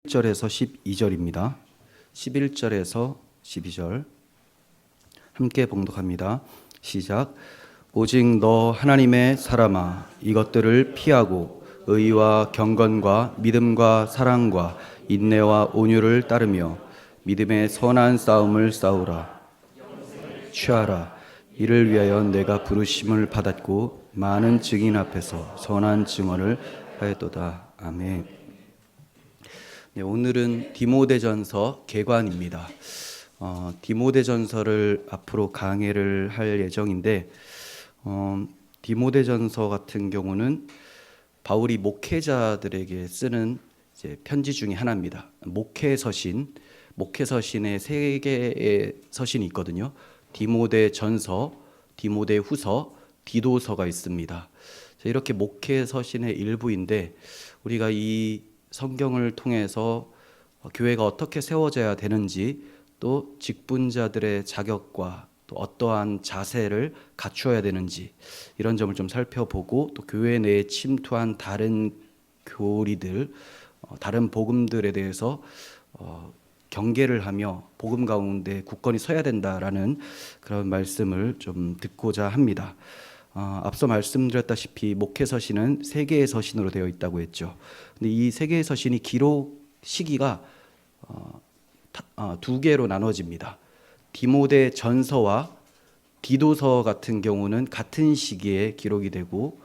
11절에서 12절입니다. 11절에서 12절 함께 봉독합니다. 시작. 오직 너 하나님의 사람아, 이것들을 피하고 의와 경건과 믿음과 사랑과 인내와 온유를 따르며 믿음의 선한 싸움을 싸우라. 취하라. 이를 위하여 내가 부르심을 받았고 많은 증인 앞에서 선한 증언을 하였도다. 아멘. 네, 오늘은 디모데전서 개관입니다. 디모데전서를 앞으로 강해를 할 예정인데, 디모데전서 같은 경우는 바울이 목회자들에게 쓰는 이제 편지 중에 하나입니다. 목회서신의 세 개의 서신이 있거든요. 디모데전서, 디모데후서, 디도서가 있습니다. 이렇게 목회서신의 일부인데, 우리가 이 성경을 통해서 교회가 어떻게 세워져야 되는지, 또 직분자들의 자격과 또 어떠한 자세를 갖추어야 되는지, 이런 점을 좀 살펴보고, 또 교회 내에 침투한 다른 교리들, 다른 복음들에 대해서 경계를 하며 복음 가운데 굳건히 서야 된다라는 그런 말씀을 좀 듣고자 합니다. 앞서 말씀드렸다시피 목회서신은 세 개의 서신으로 되어 있다고 했죠. 근데 이 세 개의 서신이 기록 시기가 두 개로 나눠집니다. 디모데 전서와 디도서 같은 경우는 같은 시기에 기록이 되고,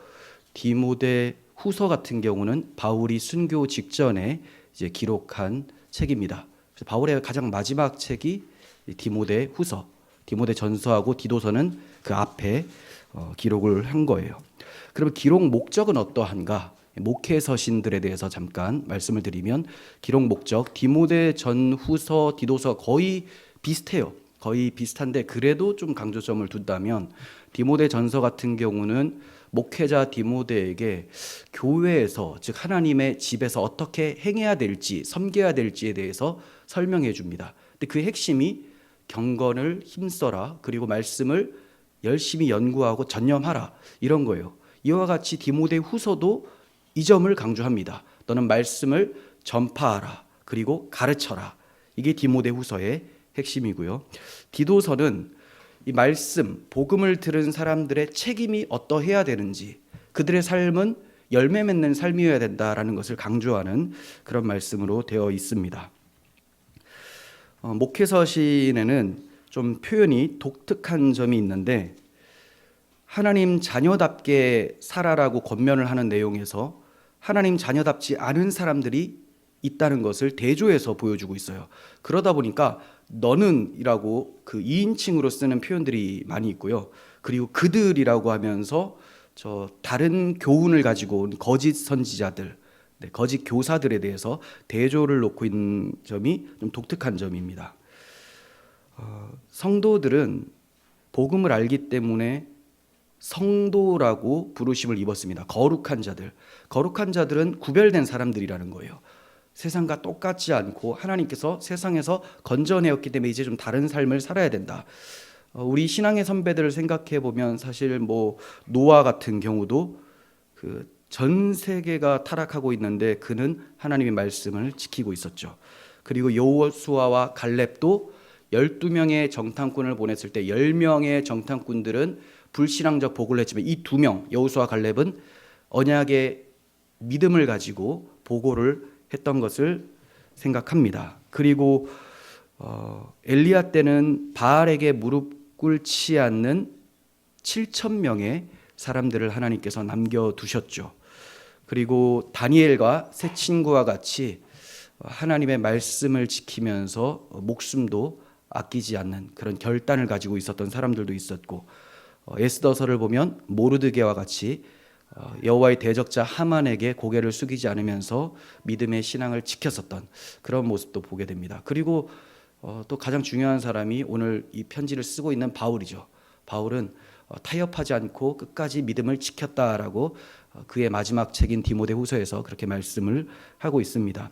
디모데 후서 같은 경우는 바울이 순교 직전에 이제 기록한 책입니다. 그래서 바울의 가장 마지막 책이 디모데 후서, 디모데 전서하고 디도서는 그 앞에 기록을 한 거예요. 그러면 기록 목적은 어떠한가? 목회서신들에 대해서 잠깐 말씀을 드리면, 기록 목적, 디모데 전후서, 디도서 거의 비슷해요. 거의 비슷한데 그래도 좀 강조점을 둔다면, 디모데 전서 같은 경우는 목회자 디모데에게 교회에서, 즉 하나님의 집에서 어떻게 행해야 될지, 섬겨야 될지에 대해서 설명해 줍니다. 근데 그 핵심이 경건을 힘써라, 그리고 말씀을 열심히 연구하고 전념하라, 이런 거예요. 이와 같이 디모데 후서도 이 점을 강조합니다. 너는 말씀을 전파하라, 그리고 가르쳐라. 이게 디모데 후서의 핵심이고요. 디도서는 이 말씀, 복음을 들은 사람들의 책임이 어떠해야 되는지, 그들의 삶은 열매 맺는 삶이어야 된다라는 것을 강조하는 그런 말씀으로 되어 있습니다. 목회서신에는 좀 표현이 독특한 점이 있는데, 하나님 자녀답게 살아라고 권면을 하는 내용에서 하나님 자녀답지 않은 사람들이 있다는 것을 대조해서 보여주고 있어요. 그러다 보니까 너는 이라고 그 2인칭으로 쓰는 표현들이 많이 있고요. 그리고 그들이라고 하면서 다른 교훈을 가지고 온 거짓 선지자들, 거짓 교사들에 대해서 대조를 놓고 있는 점이 좀 독특한 점입니다. 성도들은 복음을 알기 때문에 성도라고 부르심을 입었습니다. 거룩한 자들. 거룩한 자들은 구별된 사람들이라는 거예요. 세상과 똑같지 않고 하나님께서 세상에서 건져내었기 때문에 이제 좀 다른 삶을 살아야 된다. 우리 신앙의 선배들을 생각해 보면 사실 노아 같은 경우도 전 세계가 타락하고 있는데 그는 하나님의 말씀을 지키고 있었죠. 그리고 여호수아와 갈렙도 12명의 정탐꾼을 보냈을 때 10명의 정탐꾼들은 불신앙적 복을 했지만 이 2명, 여호수아 갈렙은 언약의 믿음을 가지고 보고를 했던 것을 생각합니다. 그리고 엘리야 때는 바알에게 무릎 꿇지 않는 7,000명의 사람들을 하나님께서 남겨두셨죠. 그리고 다니엘과 세 친구와 같이 하나님의 말씀을 지키면서 목숨도 아끼지 않는 그런 결단을 가지고 있었던 사람들도 있었고, 에스더서를 보면 모르드게와 같이 여호와의 대적자 하만에게 고개를 숙이지 않으면서 믿음의 신앙을 지켰었던 그런 모습도 보게 됩니다. 그리고 또 가장 중요한 사람이 오늘 이 편지를 쓰고 있는 바울이죠. 바울은 타협하지 않고 끝까지 믿음을 지켰다라고 그의 마지막 책인 디모데 후서에서 그렇게 말씀을 하고 있습니다.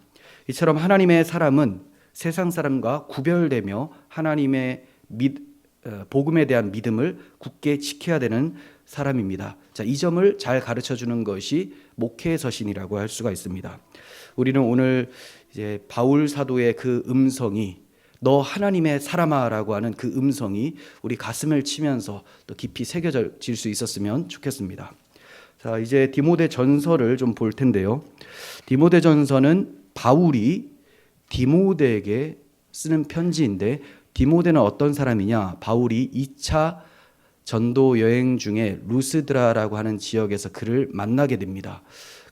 이처럼 하나님의 사람은 세상 사람과 구별되며 하나님의 복음에 대한 믿음을 굳게 지켜야 되는 사람입니다. 자, 이 점을 잘 가르쳐 주는 것이 목회 서신이라고 할 수가 있습니다. 우리는 오늘 이제 바울 사도의 그 음성이 너 하나님의 사람아라고 하는 그 음성이 우리 가슴을 치면서 또 깊이 새겨질 수 있었으면 좋겠습니다. 자, 이제 디모데 전서를 좀 볼 텐데요. 디모데 전서는 바울이 디모데에게 쓰는 편지인데, 디모데는 어떤 사람이냐? 바울이 2차 전도 여행 중에 루스드라라고 하는 지역에서 그를 만나게 됩니다.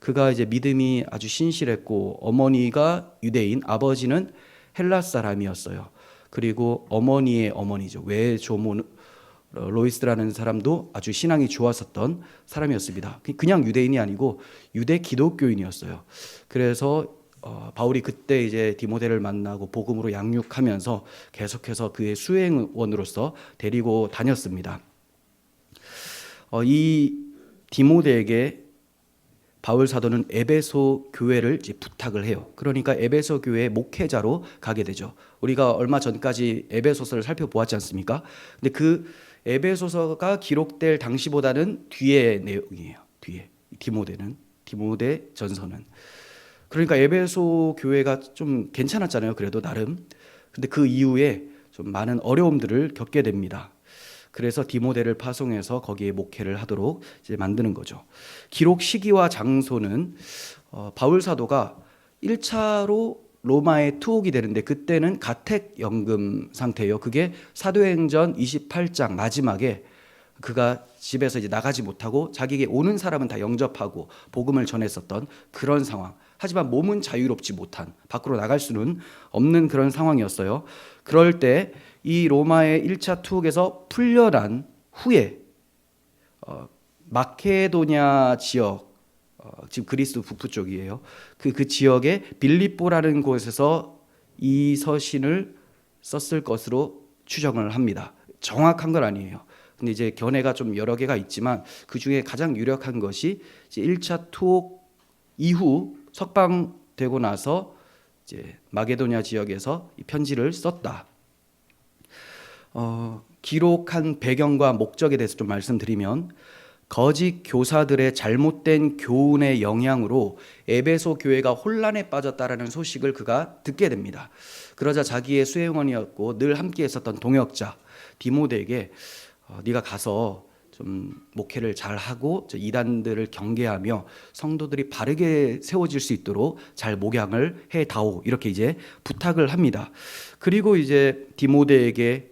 그가 이제 믿음이 아주 신실했고 어머니가 유대인, 아버지는 헬라 사람이었어요. 그리고 어머니의 어머니죠. 외조모 로이스라는 사람도 아주 신앙이 좋았었던 사람이었습니다. 그냥 유대인이 아니고 유대 기독교인이었어요. 그래서 바울이 그때 이제 디모데를 만나고 복음으로 양육하면서 계속해서 그의 수행원으로서 데리고 다녔습니다. 이 디모데에게 바울 사도는 에베소 교회를 이제 부탁을 해요. 그러니까 에베소 교회의 목회자로 가게 되죠. 우리가 얼마 전까지 에베소서를 살펴보았지 않습니까? 근데 그 에베소서가 기록될 당시보다는 뒤의 내용이에요. 뒤에 디모데 전서는. 그러니까 에베소 교회가 좀 괜찮았잖아요. 그래도 나름. 근데 그 이후에 좀 많은 어려움들을 겪게 됩니다. 그래서 디모데를 파송해서 거기에 목회를 하도록 이제 만드는 거죠. 기록 시기와 장소는 바울 사도가 1차로 로마에 투옥이 되는데 그때는 가택연금 상태예요. 그게 사도행전 28장 마지막에 그가 집에서 이제 나가지 못하고 자기에게 오는 사람은 다 영접하고 복음을 전했었던 그런 상황. 하지만 몸은 자유롭지 못한, 밖으로 나갈 수는 없는 그런 상황이었어요. 그럴 때 이 로마의 1차 투옥에서 풀려난 후에 마케도냐 지역, 지금 그리스 북부 쪽이에요. 그 지역의 빌립보라는 곳에서 이 서신을 썼을 것으로 추정을 합니다. 정확한 건 아니에요. 근데 이제 견해가 좀 여러 개가 있지만 그 중에 가장 유력한 것이 이제 1차 투옥 이후 석방되고 나서 이제 마게도냐 지역에서 이 편지를 썼다. 기록한 배경과 목적에 대해서 좀 말씀드리면, 거짓 교사들의 잘못된 교훈의 영향으로 에베소 교회가 혼란에 빠졌다라는 소식을 그가 듣게 됩니다. 그러자 자기의 수행원이었고 늘 함께 했었던 동역자 디모데에게 네가 가서 좀 목회를 잘하고 이단들을 경계하며 성도들이 바르게 세워질 수 있도록 잘 목양을 해다오, 이렇게 이제 부탁을 합니다. 그리고 이제 디모데에게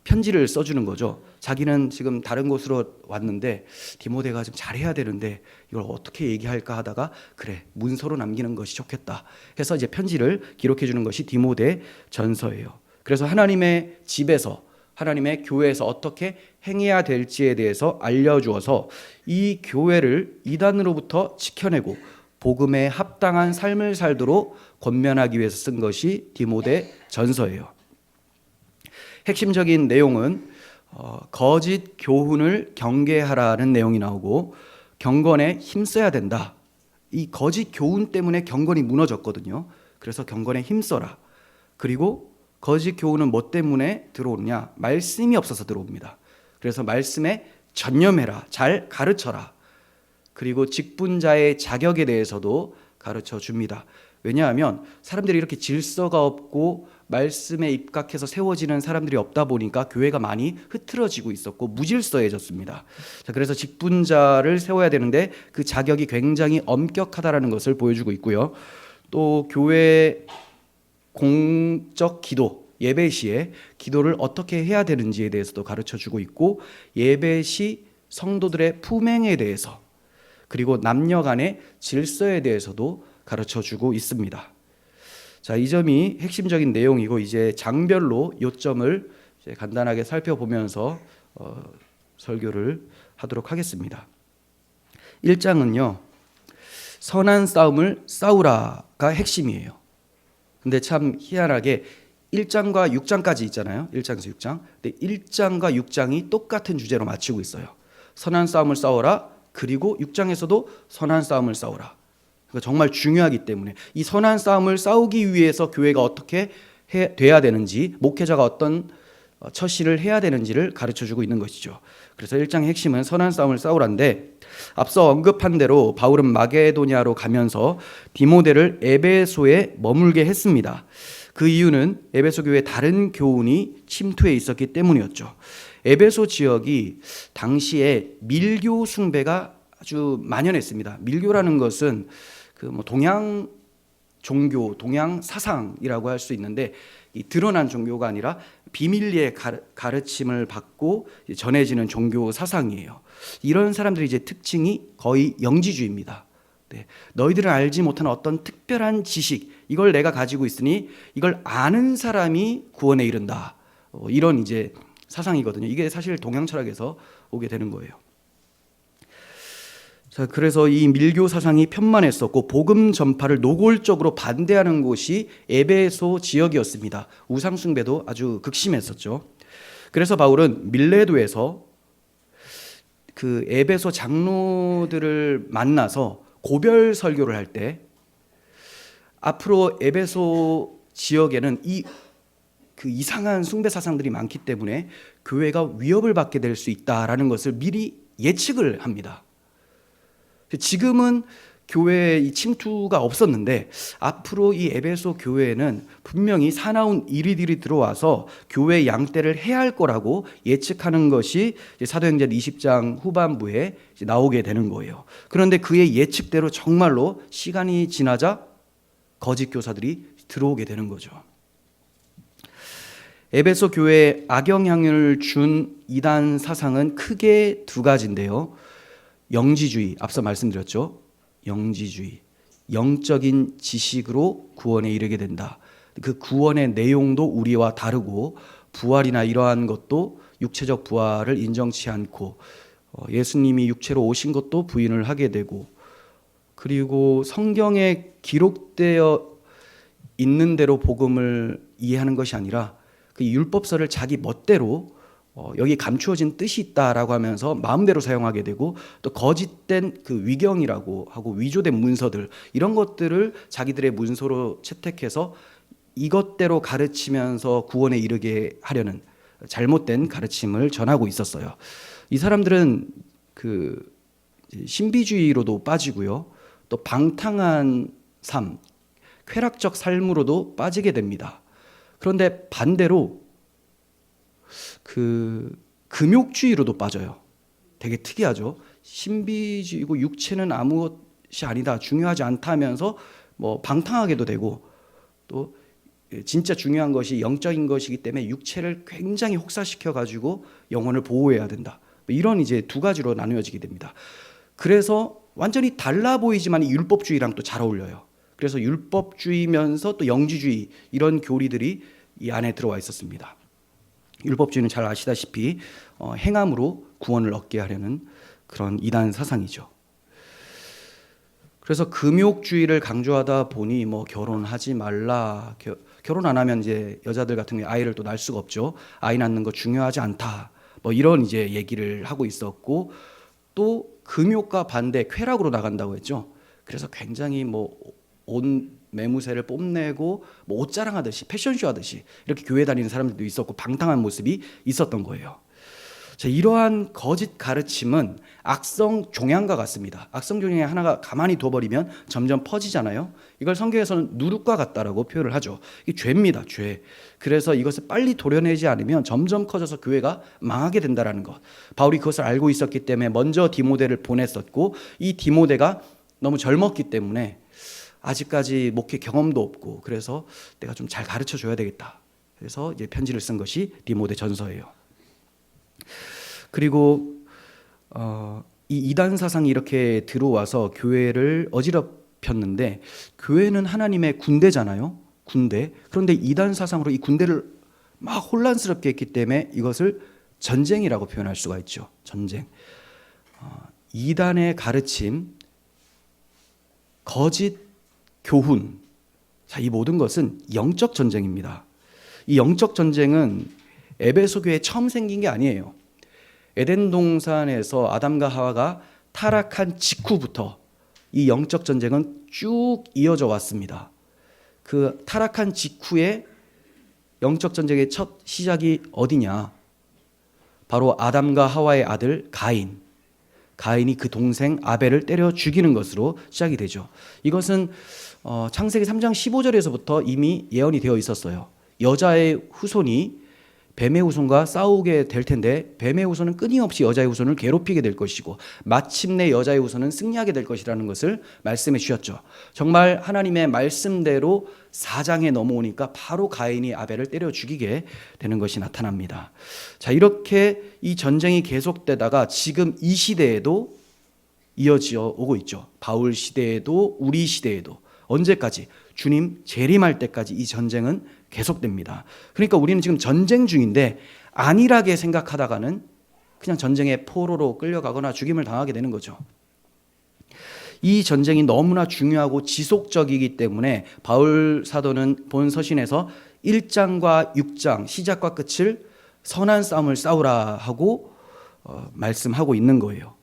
편지를 써주는 거죠. 자기는 지금 다른 곳으로 왔는데 디모데가 좀 잘해야 되는데 이걸 어떻게 얘기할까 하다가 그래, 문서로 남기는 것이 좋겠다 해서 이제 편지를 기록해 주는 것이 디모데 전서예요. 그래서 하나님의 집에서, 하나님의 교회에서 어떻게 행해야 될지에 대해서 알려주어서 이 교회를 이단으로부터 지켜내고 복음에 합당한 삶을 살도록 권면하기 위해서 쓴 것이 디모데 전서예요. 핵심적인 내용은 거짓 교훈을 경계하라는 내용이 나오고 경건에 힘써야 된다. 이 거짓 교훈 때문에 경건이 무너졌거든요. 그래서 경건에 힘써라. 그리고 거짓 교훈은 뭐 때문에 들어오느냐? 말씀이 없어서 들어옵니다. 그래서 말씀에 전념해라. 잘 가르쳐라. 그리고 직분자의 자격에 대해서도 가르쳐 줍니다. 왜냐하면 사람들이 이렇게 질서가 없고 말씀에 입각해서 세워지는 사람들이 없다 보니까 교회가 많이 흐트러지고 있었고 무질서해졌습니다. 자, 그래서 직분자를 세워야 되는데 그 자격이 굉장히 엄격하다라는 것을 보여주고 있고요. 또 교회 공적 기도, 예배 시에 기도를 어떻게 해야 되는지에 대해서도 가르쳐주고 있고, 예배 시 성도들의 품행에 대해서, 그리고 남녀 간의 질서에 대해서도 가르쳐주고 있습니다. 자, 이 점이 핵심적인 내용이고, 이제 장별로 요점을 이제 간단하게 살펴보면서 설교를 하도록 하겠습니다. 1장은요, 선한 싸움을 싸우라가 핵심이에요. 근데 참 희한하게 1장과 6장까지 있잖아요. 1장에서 6장. 근데 1장과 6장이 똑같은 주제로 마치고 있어요. 선한 싸움을 싸워라. 그리고 6장에서도 선한 싸움을 싸우라. 그러니까 정말 중요하기 때문에 이 선한 싸움을 싸우기 위해서 교회가 어떻게 돼야 되는지, 목회자가 어떤 처시를 해야 되는지를 가르쳐주고 있는 것이죠. 그래서 1장의 핵심은 선한 싸움을 싸우란데, 앞서 언급한 대로 바울은 마게도냐로 가면서 디모데를 에베소에 머물게 했습니다. 그 이유는 에베소 교회에 다른 교훈이 침투해 있었기 때문이었죠. 에베소 지역이 당시에 밀교 숭배가 아주 만연했습니다. 밀교라는 것은 동양 종교, 동양 사상이라고 할 수 있는데, 이 드러난 종교가 아니라 비밀리에 가르침을 받고 전해지는 종교 사상이에요. 이런 사람들의 이제 특징이 거의 영지주의입니다. 네. 너희들은 알지 못하는 어떤 특별한 지식, 이걸 내가 가지고 있으니 이걸 아는 사람이 구원에 이른다. 이런 이제 사상이거든요. 이게 사실 동양 철학에서 오게 되는 거예요. 자, 그래서 이 밀교 사상이 편만했었고 복음 전파를 노골적으로 반대하는 곳이 에베소 지역이었습니다. 우상 숭배도 아주 극심했었죠. 그래서 바울은 밀레도에서 그 에베소 장로들을 만나서 고별 설교를 할 때, 앞으로 에베소 지역에는 그 이상한 숭배 사상들이 많기 때문에 교회가 위협을 받게 될 수 있다라는 것을 미리 예측을 합니다. 지금은 교회에 이 침투가 없었는데 앞으로 이 에베소 교회에는 분명히 사나운 이리들이 들어와서 교회 양떼를 해야 할 거라고 예측하는 것이 사도행전 20장 후반부에 나오게 되는 거예요. 그런데 그의 예측대로 정말로 시간이 지나자 거짓 교사들이 들어오게 되는 거죠. 에베소 교회에 악영향을 준 이단 사상은 크게 두 가지인데요. 영지주의, 앞서 말씀드렸죠. 영지주의, 영적인 지식으로 구원에 이르게 된다. 그 구원의 내용도 우리와 다르고 부활이나 이러한 것도 육체적 부활을 인정치 않고 예수님이 육체로 오신 것도 부인을 하게 되고, 그리고 성경에 기록되어 있는 대로 복음을 이해하는 것이 아니라 그 율법서를 자기 멋대로 여기 감추어진 뜻이 있다라고 하면서 마음대로 사용하게 되고, 또 거짓된 그 위경이라고 하고 위조된 문서들, 이런 것들을 자기들의 문서로 채택해서 이것대로 가르치면서 구원에 이르게 하려는 잘못된 가르침을 전하고 있었어요. 이 사람들은 그 신비주의로도 빠지고요, 또 방탕한 삶, 쾌락적 삶으로도 빠지게 됩니다. 그런데 반대로 그 금욕주의로도 빠져요. 되게 특이하죠. 신비주의고 육체는 아무것이 아니다, 중요하지 않다 하면서 방탕하게도 되고, 또 진짜 중요한 것이 영적인 것이기 때문에 육체를 굉장히 혹사시켜 가지고 영혼을 보호해야 된다. 이런 이제 두 가지로 나누어지게 됩니다. 그래서 완전히 달라 보이지만 이 율법주의랑 또 잘 어울려요. 그래서 율법주의면서 또 영지주의, 이런 교리들이 이 안에 들어와 있었습니다. 율법주의는 잘 아시다시피 행함으로 구원을 얻게 하려는 그런 이단 사상이죠. 그래서 금욕주의를 강조하다 보니 결혼하지 말라, 결혼 안 하면 이제 여자들 같은 경우에 아이를 또 낳을 수가 없죠. 아이 낳는 거 중요하지 않다, 이런 이제 얘기를 하고 있었고, 또 금욕과 반대 쾌락으로 나간다고 했죠. 그래서 굉장히 온 매무새를 뽐내고 옷 자랑하듯이, 패션쇼 하듯이 이렇게 교회 다니는 사람들도 있었고 방탕한 모습이 있었던 거예요. 자, 이러한 거짓 가르침은 악성 종양과 같습니다. 악성 종양이 하나가 가만히 둬버리면 점점 퍼지잖아요. 이걸 성경에서는 누룩과 같다라고 표현을 하죠. 이게 죄입니다, 죄. 그래서 이것을 빨리 도려내지 않으면 점점 커져서 교회가 망하게 된다는 것. 바울이 그것을 알고 있었기 때문에 먼저 디모데를 보냈었고, 이 디모데가 너무 젊었기 때문에 아직까지 목회 경험도 없고, 그래서 내가 좀 잘 가르쳐 줘야 되겠다. 그래서 이제 편지를 쓴 것이 디모데 전서예요. 그리고 이 이단 사상이 이렇게 들어와서 교회를 어지럽혔는데, 교회는 하나님의 군대잖아요. 군대. 그런데 이단 사상으로 이 군대를 막 혼란스럽게 했기 때문에 이것을 전쟁이라고 표현할 수가 있죠. 전쟁. 이단의 가르침, 거짓 교훈, 자, 이 모든 것은 영적 전쟁입니다. 이 영적 전쟁은 에베소 교회에 처음 생긴 게 아니에요. 에덴 동산에서 아담과 하와가 타락한 직후부터 이 영적 전쟁은 쭉 이어져 왔습니다. 그 타락한 직후에 영적 전쟁의 첫 시작이 어디냐? 바로 아담과 하와의 아들 가인. 가인이 그 동생 아벨을 때려 죽이는 것으로 시작이 되죠. 이것은 창세기 3장 15절에서부터 이미 예언이 되어 있었어요. 여자의 후손이 뱀의 후손과 싸우게 될 텐데 뱀의 후손은 끊임없이 여자의 후손을 괴롭히게 될 것이고 마침내 여자의 후손은 승리하게 될 것이라는 것을 말씀해 주셨죠. 정말 하나님의 말씀대로 4장에 넘어오니까 바로 가인이 아벨을 때려 죽이게 되는 것이 나타납니다. 자, 이렇게 이 전쟁이 계속되다가 지금 이 시대에도 이어져 오고 있죠. 바울 시대에도 우리 시대에도 언제까지? 주님 재림할 때까지 이 전쟁은 계속됩니다. 그러니까 우리는 지금 전쟁 중인데 안일하게 생각하다가는 그냥 전쟁의 포로로 끌려가거나 죽임을 당하게 되는 거죠. 이 전쟁이 너무나 중요하고 지속적이기 때문에 바울 사도는 본 서신에서 1장과 6장 시작과 끝을 선한 싸움을 싸우라 하고 말씀하고 있는 거예요.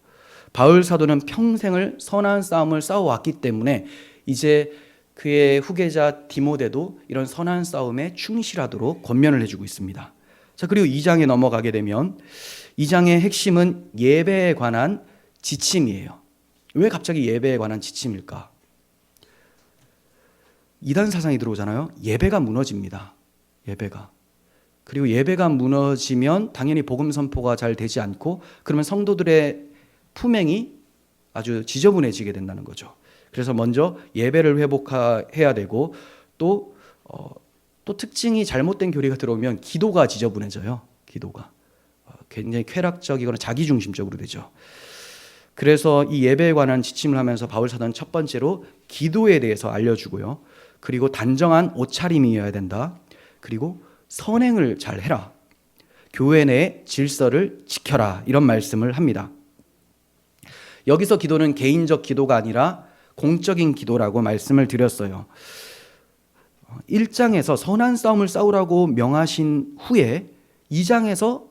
바울 사도는 평생을 선한 싸움을 싸워왔기 때문에 이제 그의 후계자 디모데도 이런 선한 싸움에 충실하도록 권면을 해주고 있습니다. 자, 그리고 2장에 넘어가게 되면 2장의 핵심은 예배에 관한 지침이에요. 왜 갑자기 예배에 관한 지침일까? 이단 사상이 들어오잖아요. 예배가 무너집니다. 예배가. 그리고 예배가 무너지면 당연히 복음 선포가 잘 되지 않고 그러면 성도들의 품행이 아주 지저분해지게 된다는 거죠. 그래서 먼저 예배를 회복해야 되고 또 특징이 잘못된 교리가 들어오면 기도가 지저분해져요. 기도가 굉장히 쾌락적이거나 자기중심적으로 되죠. 그래서 이 예배에 관한 지침을 하면서 바울 사도는 첫 번째로 기도에 대해서 알려주고요. 그리고 단정한 옷차림이어야 된다. 그리고 선행을 잘 해라. 교회 내 질서를 지켜라. 이런 말씀을 합니다. 여기서 기도는 개인적 기도가 아니라 공적인 기도라고 말씀을 드렸어요. 1장에서 선한 싸움을 싸우라고 명하신 후에 2장에서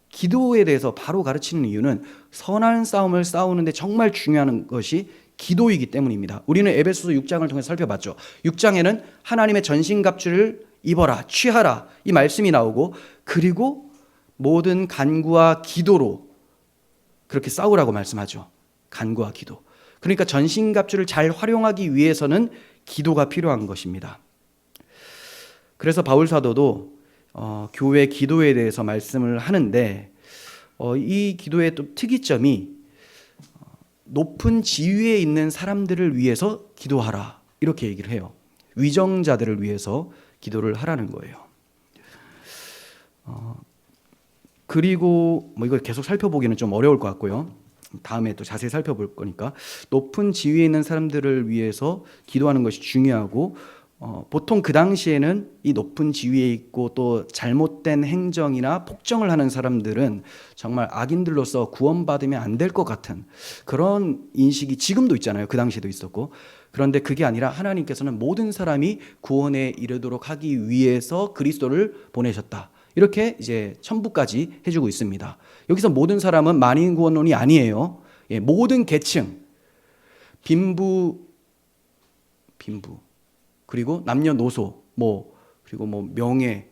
기도에 대해서 바로 가르치는 이유는 선한 싸움을 싸우는데 정말 중요한 것이 기도이기 때문입니다. 우리는 에베소서 6장을 통해서 살펴봤죠. 6장에는 하나님의 전신갑주를 입어라, 취하라 이 말씀이 나오고 그리고 모든 간구와 기도로 그렇게 싸우라고 말씀하죠. 간구와 기도. 그러니까 전신갑주를 잘 활용하기 위해서는 기도가 필요한 것입니다. 그래서 바울 사도도 교회 기도에 대해서 말씀을 하는데 이 기도의 또 특이점이 높은 지위에 있는 사람들을 위해서 기도하라 이렇게 얘기를 해요. 위정자들을 위해서 기도를 하라는 거예요. 그리고 이걸 계속 살펴보기는 좀 어려울 것 같고요. 다음에 또 자세히 살펴볼 거니까 높은 지위에 있는 사람들을 위해서 기도하는 것이 중요하고 보통 그 당시에는 이 높은 지위에 있고 또 잘못된 행정이나 폭정을 하는 사람들은 정말 악인들로서 구원받으면 안 될 것 같은 그런 인식이 지금도 있잖아요. 그 당시에도 있었고. 그런데 그게 아니라 하나님께서는 모든 사람이 구원에 이르도록 하기 위해서 그리스도를 보내셨다. 이렇게 이제 천부까지 해주고 있습니다. 여기서 모든 사람은 만인 구원론이 아니에요. 모든 계층, 빈부 그리고 남녀노소, 그리고 명예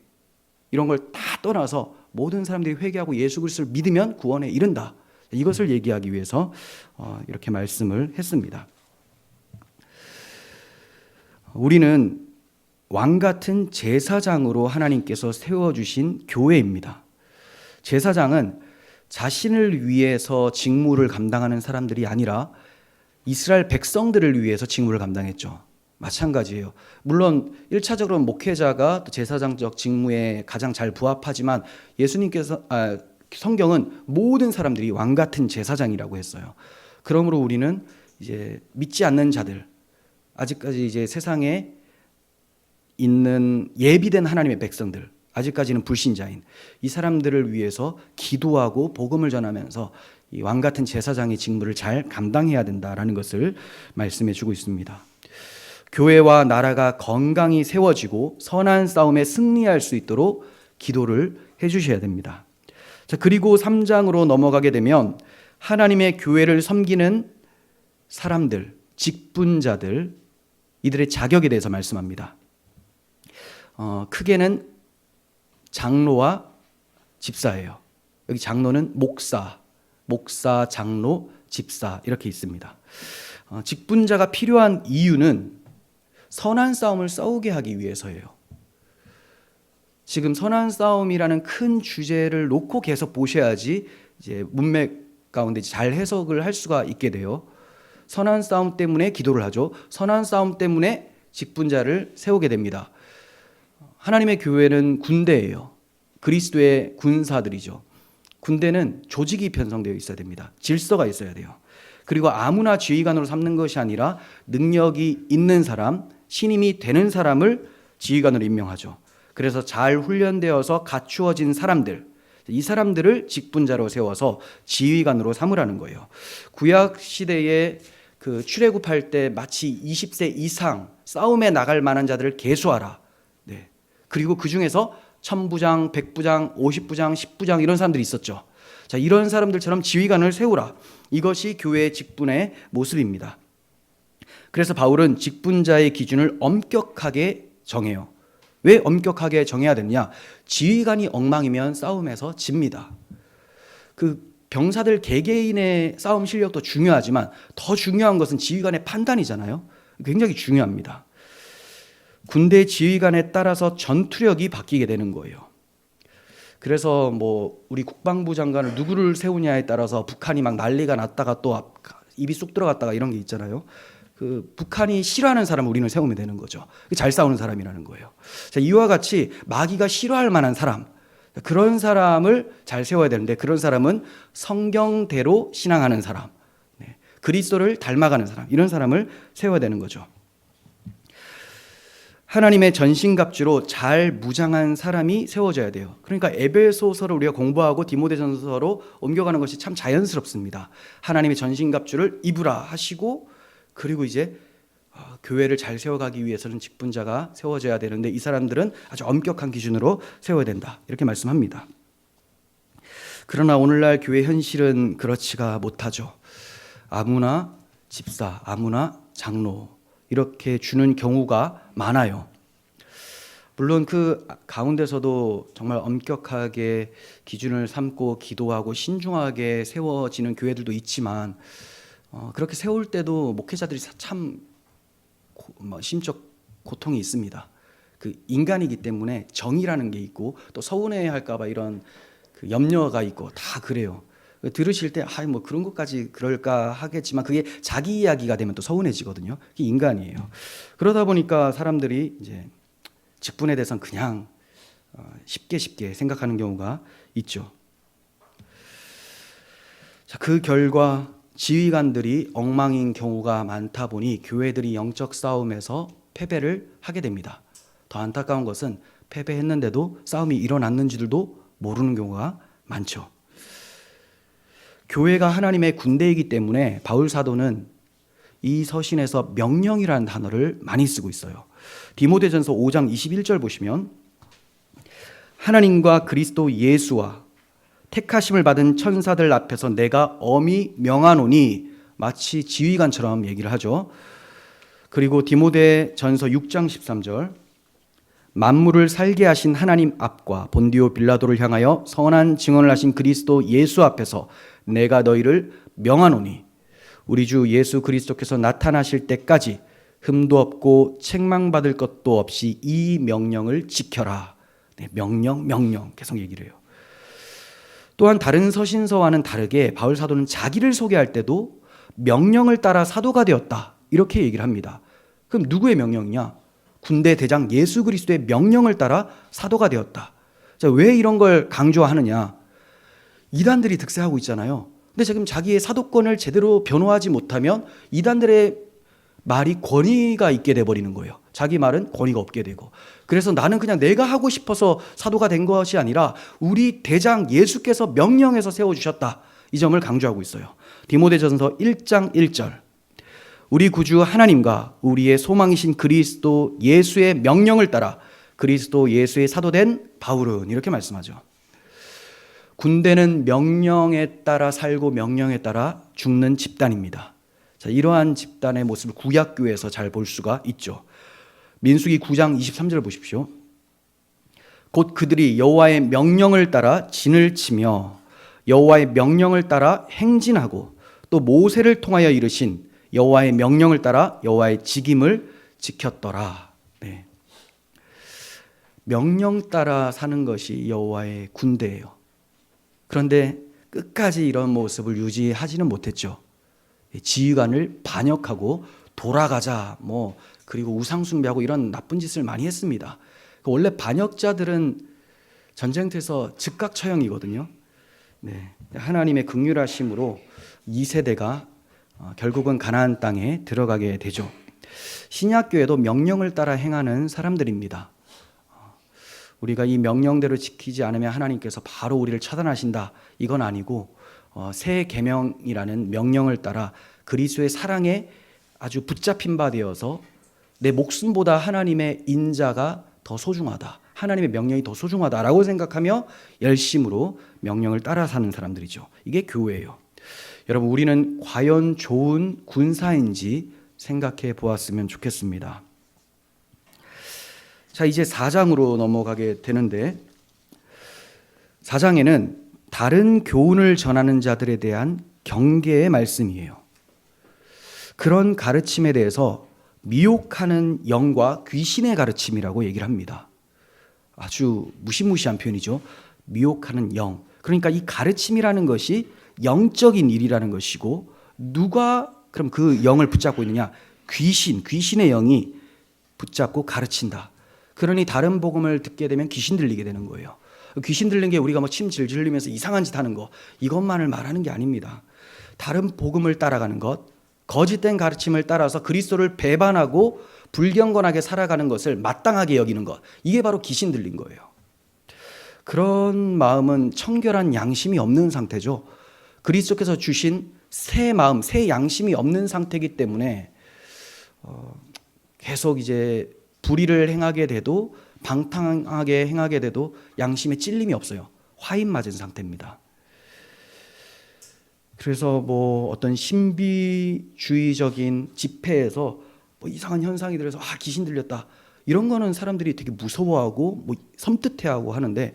이런 걸 다 떠나서 모든 사람들이 회개하고 예수 그리스도를 믿으면 구원에 이른다. 이것을 얘기하기 위해서 이렇게 말씀을 했습니다. 우리는 왕 같은 제사장으로 하나님께서 세워주신 교회입니다. 제사장은 자신을 위해서 직무를 감당하는 사람들이 아니라 이스라엘 백성들을 위해서 직무를 감당했죠. 마찬가지예요. 물론 1차적으로 목회자가 제사장적 직무에 가장 잘 부합하지만 예수님께서 성경은 모든 사람들이 왕 같은 제사장이라고 했어요. 그러므로 우리는 이제 믿지 않는 자들, 아직까지 이제 세상에 있는 예비된 하나님의 백성들, 아직까지는 불신자인 이 사람들을 위해서 기도하고 복음을 전하면서 이 왕 같은 제사장의 직무를 잘 감당해야 된다라는 것을 말씀해 주고 있습니다. 교회와 나라가 건강히 세워지고 선한 싸움에 승리할 수 있도록 기도를 해 주셔야 됩니다. 자, 그리고 3장으로 넘어가게 되면 하나님의 교회를 섬기는 사람들, 직분자들, 이들의 자격에 대해서 말씀합니다. 크게는 장로와 집사예요. 여기 장로는 목사, 장로, 집사 이렇게 있습니다. 직분자가 필요한 이유는 선한 싸움을 싸우게 하기 위해서예요. 지금 선한 싸움이라는 큰 주제를 놓고 계속 보셔야지 이제 문맥 가운데 잘 해석을 할 수가 있게 돼요. 선한 싸움 때문에 기도를 하죠. 선한 싸움 때문에 직분자를 세우게 됩니다. 하나님의 교회는 군대예요. 그리스도의 군사들이죠. 군대는 조직이 편성되어 있어야 됩니다. 질서가 있어야 돼요. 그리고 아무나 지휘관으로 삼는 것이 아니라 능력이 있는 사람, 신임이 되는 사람을 지휘관으로 임명하죠. 그래서 잘 훈련되어서 갖추어진 사람들, 이 사람들을 직분자로 세워서 지휘관으로 삼으라는 거예요. 구약 시대에 그 출애굽할 때 마치 20세 이상 싸움에 나갈 만한 자들을 계수하라. 네. 그리고 그 중에서 1000부장, 100부장, 50부장, 10부장 이런 사람들이 있었죠. 자, 이런 사람들처럼 지휘관을 세우라. 이것이 교회의 직분의 모습입니다. 그래서 바울은 직분자의 기준을 엄격하게 정해요. 왜 엄격하게 정해야 되느냐? 지휘관이 엉망이면 싸움에서 집니다. 그 병사들 개개인의 싸움 실력도 중요하지만 더 중요한 것은 지휘관의 판단이잖아요. 굉장히 중요합니다. 군대 지휘관에 따라서 전투력이 바뀌게 되는 거예요. 그래서 뭐 우리 국방부 장관을 누구를 세우냐에 따라서 북한이 막 난리가 났다가 또 입이 쑥 들어갔다가 이런 게 있잖아요. 그 북한이 싫어하는 사람을 우리는 세우면 되는 거죠. 잘 싸우는 사람이라는 거예요. 자, 이와 같이 마귀가 싫어할 만한 사람, 그런 사람을 잘 세워야 되는데 그런 사람은 성경대로 신앙하는 사람, 그리스도를 닮아가는 사람, 이런 사람을 세워야 되는 거죠. 하나님의 전신갑주로 잘 무장한 사람이 세워져야 돼요. 그러니까 에베소서를 우리가 공부하고 디모데전서로 옮겨가는 것이 참 자연스럽습니다. 하나님의 전신갑주를 입으라 하시고 그리고 이제 교회를 잘 세워가기 위해서는 직분자가 세워져야 되는데 이 사람들은 아주 엄격한 기준으로 세워야 된다. 이렇게 말씀합니다. 그러나 오늘날 교회 현실은 그렇지가 못하죠. 아무나 집사, 아무나 장로 이렇게 주는 경우가 많아요. 물론 그 가운데서도 정말 엄격하게 기준을 삼고 기도하고 신중하게 세워지는 교회들도 있지만 그렇게 세울 때도 목회자들이 참 심적 고통이 있습니다. 그 인간이기 때문에 정의라는 게 있고 또 서운해할까 봐 이런 그 염려가 있고 다 그래요. 들으실 때 뭐 그런 것까지 그럴까 하겠지만 그게 자기 이야기가 되면 또 서운해지거든요. 그게 인간이에요. 그러다 보니까 사람들이 이제 직분에 대해서는 그냥 쉽게 생각하는 경우가 있죠. 자, 그 결과 지휘관들이 엉망인 경우가 많다 보니 교회들이 영적 싸움에서 패배를 하게 됩니다. 더 안타까운 것은 패배했는데도 싸움이 일어났는지들도 모르는 경우가 많죠. 교회가 하나님의 군대이기 때문에 바울 사도는 이 서신에서 명령이라는 단어를 많이 쓰고 있어요. 디모데전서 5장 21절 보시면 하나님과 그리스도 예수와 택하심을 받은 천사들 앞에서 내가 엄히 명하노니 마치 지휘관처럼 얘기를 하죠. 그리고 디모데전서 6장 13절 만물을 살게 하신 하나님 앞과 본디오 빌라도를 향하여 선한 증언을 하신 그리스도 예수 앞에서 내가 너희를 명하노니 우리 주 예수 그리스도께서 나타나실 때까지 흠도 없고 책망받을 것도 없이 이 명령을 지켜라. 네, 명령 계속 얘기를 해요. 또한 다른 서신서와는 다르게 바울 사도는 자기를 소개할 때도 명령을 따라 사도가 되었다 이렇게 얘기를 합니다. 그럼 누구의 명령이냐? 군대 대장 예수 그리스도의 명령을 따라 사도가 되었다. 자, 왜 이런 걸 강조하느냐? 이단들이 득세하고 있잖아요. 근데 지금 자기의 사도권을 제대로 변호하지 못하면 이단들의 말이 권위가 있게 돼버리는 거예요. 자기 말은 권위가 없게 되고. 그래서 나는 그냥 내가 하고 싶어서 사도가 된 것이 아니라 우리 대장 예수께서 명령해서 세워주셨다. 이 점을 강조하고 있어요. 디모데전서 1장 1절 우리 구주 하나님과 우리의 소망이신 그리스도 예수의 명령을 따라 그리스도 예수의 사도된 바울은 이렇게 말씀하죠. 군대는 명령에 따라 살고 명령에 따라 죽는 집단입니다. 자, 이러한 집단의 모습을 구약교회에서 잘 볼 수가 있죠. 민수기 9장 23절 보십시오. 곧 그들이 여호와의 명령을 따라 진을 치며 여호와의 명령을 따라 행진하고 또 모세를 통하여 이르신 여호와의 명령을 따라 여호와의 직임을 지켰더라. 네. 명령 따라 사는 것이 여호와의 군대예요. 그런데 끝까지 이런 모습을 유지하지는 못했죠. 지휘관을 반역하고 돌아가자 그리고 우상숭배하고 이런 나쁜 짓을 많이 했습니다. 원래 반역자들은 전쟁터에서 즉각 처형이거든요. 네. 하나님의 긍휼하심으로 2세대가 결국은 가나안 땅에 들어가게 되죠. 신약교회도 명령을 따라 행하는 사람들입니다. 우리가 이 명령대로 지키지 않으면 하나님께서 바로 우리를 처단하신다, 이건 아니고 새 계명이라는 명령을 따라 그리스도의 사랑에 아주 붙잡힌 바 되어서 내 목숨보다 하나님의 인자가 더 소중하다, 하나님의 명령이 더 소중하다라고 생각하며 열심으로 명령을 따라 사는 사람들이죠. 이게 교회예요. 여러분, 우리는 과연 좋은 군사인지 생각해 보았으면 좋겠습니다. 자, 이제 4장으로 넘어가게 되는데 4장에는 다른 교훈을 전하는 자들에 대한 경계의 말씀이에요. 그런 가르침에 대해서 미혹하는 영과 귀신의 가르침이라고 얘기를 합니다. 아주 무시무시한 표현이죠. 미혹하는 영. 그러니까 이 가르침이라는 것이 영적인 일이라는 것이고, 누가 그럼 그 영을 붙잡고 있느냐? 귀신의 영이 붙잡고 가르친다. 그러니 다른 복음을 듣게 되면 귀신 들리게 되는 거예요. 귀신 들린 게 우리가 침 질질 흘리면서 이상한 짓 하는 거, 이것만을 말하는 게 아닙니다. 다른 복음을 따라가는 것, 거짓된 가르침을 따라서 그리스도를 배반하고 불경건하게 살아가는 것을 마땅하게 여기는 것, 이게 바로 귀신 들린 거예요. 그런 마음은 청결한 양심이 없는 상태죠. 그리스도께서 주신 새 마음, 새 양심이 없는 상태이기 때문에 계속 이제 불의를 행하게 돼도, 방탕하게 행하게 돼도 양심에 찔림이 없어요. 화인 맞은 상태입니다. 그래서 어떤 신비주의적인 집회에서 이상한 현상이 들어서 귀신 들렸다, 이런 거는 사람들이 되게 무서워하고 섬뜩해하고 하는데,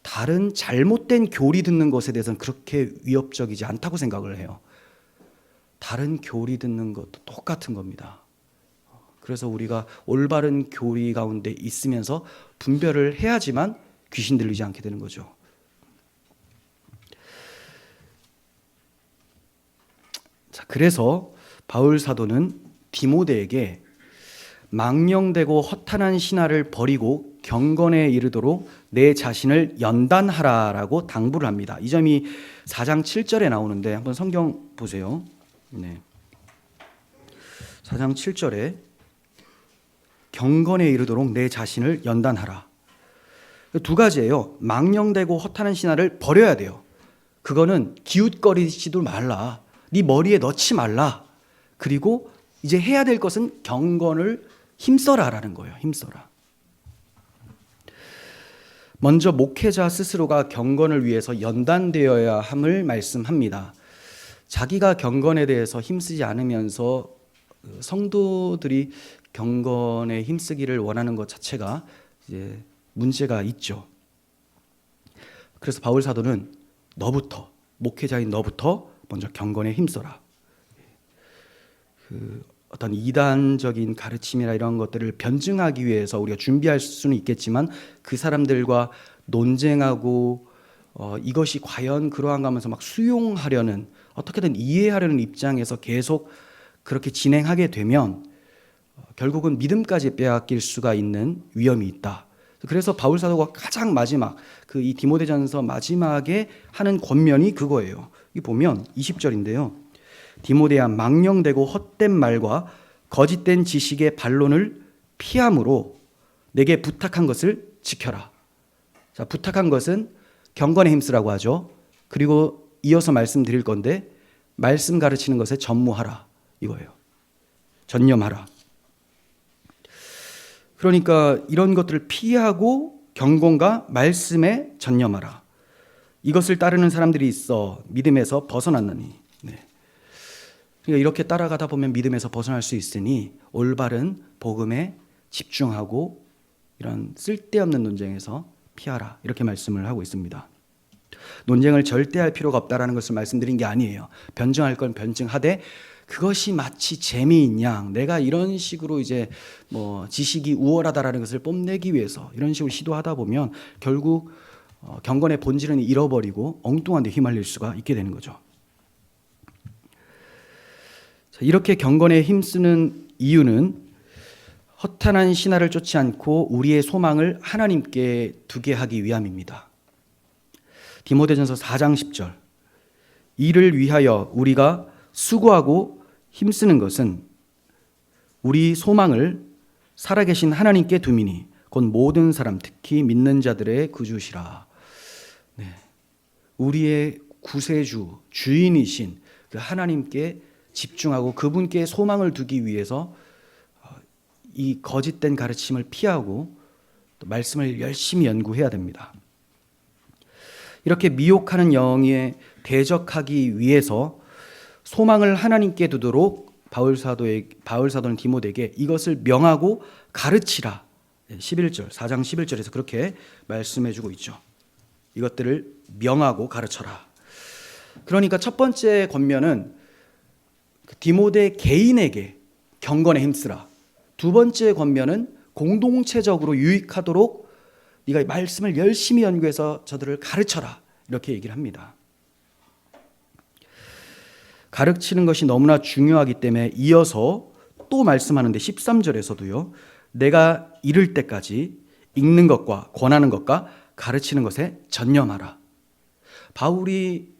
다른 잘못된 교리 듣는 것에 대해서는 그렇게 위협적이지 않다고 생각을 해요. 다른 교리 듣는 것도 똑같은 겁니다. 그래서 우리가 올바른 교리 가운데 있으면서 분별을 해야지만 귀신 들리지 않게 되는 거죠. 자, 그래서 바울 사도는 디모데에게 망령되고 허탄한 신화를 버리고 경건에 이르도록 내 자신을 연단하라라고 당부를 합니다. 이 점이 4장 7절에 나오는데 한번 성경 보세요. 네. 4장 7절에 경건에 이르도록 내 자신을 연단하라. 두 가지예요. 망령되고 허탄한 신화를 버려야 돼요. 그거는 기웃거리지도 말라. 네 머리에 넣지 말라. 그리고 이제 해야 될 것은 경건을 힘써라라는 거예요. 힘써라. 먼저 목회자 스스로가 경건을 위해서 연단되어야 함을 말씀합니다. 자기가 경건에 대해서 힘쓰지 않으면서 성도들이 경건에 힘쓰기를 원하는 것 자체가 이제 문제가 있죠. 그래서 바울 사도는 너부터, 목회자인 너부터 먼저 경건에 힘써라. 어떤 이단적인 가르침이나 이런 것들을 변증하기 위해서 우리가 준비할 수는 있겠지만, 그 사람들과 논쟁하고 이것이 과연 그러한가 하면서 막 수용하려는, 어떻게든 이해하려는 입장에서 계속 그렇게 진행하게 되면 결국은 믿음까지 빼앗길 수가 있는 위험이 있다. 그래서 바울 사도가 가장 마지막 이 디모데전서 마지막에 하는 권면이 그거예요. 이 보면 20절인데요. 디모데야, 망령되고 헛된 말과 거짓된 지식의 반론을 피함으로 내게 부탁한 것을 지켜라. 자, 부탁한 것은 경건에 힘쓰라고 하죠. 그리고 이어서 말씀드릴 건데, 말씀 가르치는 것에 전무하라, 이거예요. 전념하라. 그러니까 이런 것들을 피하고 경건과 말씀에 전념하라. 이것을 따르는 사람들이 있어 믿음에서 벗어났느니. 네. 그러니까 이렇게 따라가다 보면 믿음에서 벗어날 수 있으니 올바른 복음에 집중하고 이런 쓸데없는 논쟁에서 피하라. 이렇게 말씀을 하고 있습니다. 논쟁을 절대 할 필요가 없다라는 것을 말씀드린 게 아니에요. 변증할 건 변증하되 그것이 마치 재미인 양 내가 이런 식으로 이제 뭐 지식이 우월하다라는 것을 뽐내기 위해서 이런 식으로 시도하다 보면 결국 경건의 본질은 잃어버리고 엉뚱한 데 휘말릴 수가 있게 되는 거죠. 이렇게 경건에 힘쓰는 이유는 허탄한 신화를 쫓지 않고 우리의 소망을 하나님께 두게 하기 위함입니다. 디모데전서 4장 10절 이를 위하여 우리가 수고하고 힘쓰는 것은 우리 소망을 살아계신 하나님께 두미니 곧 모든 사람 특히 믿는 자들의 구주시라. 네. 우리의 구세주 주인이신 그 하나님께 집중하고 그분께 소망을 두기 위해서 이 거짓된 가르침을 피하고 또 말씀을 열심히 연구해야 됩니다. 이렇게 미혹하는 영에 대적하기 위해서 소망을 하나님께 두도록 바울 사도는 디모데에게 이것을 명하고 가르치라. 11절 4장 11절에서 그렇게 말씀해 주고 있죠. 이것들을 명하고 가르쳐라. 그러니까 첫 번째 권면은 디모데 개인에게 경건에 힘쓰라. 두 번째 권면은 공동체적으로 유익하도록 네가 말씀을 열심히 연구해서 저들을 가르쳐라. 이렇게 얘기를 합니다. 가르치는 것이 너무나 중요하기 때문에 이어서 또 말씀하는데 13절에서도요. 내가 이를 때까지 읽는 것과 권하는 것과 가르치는 것에 전념하라. 바울이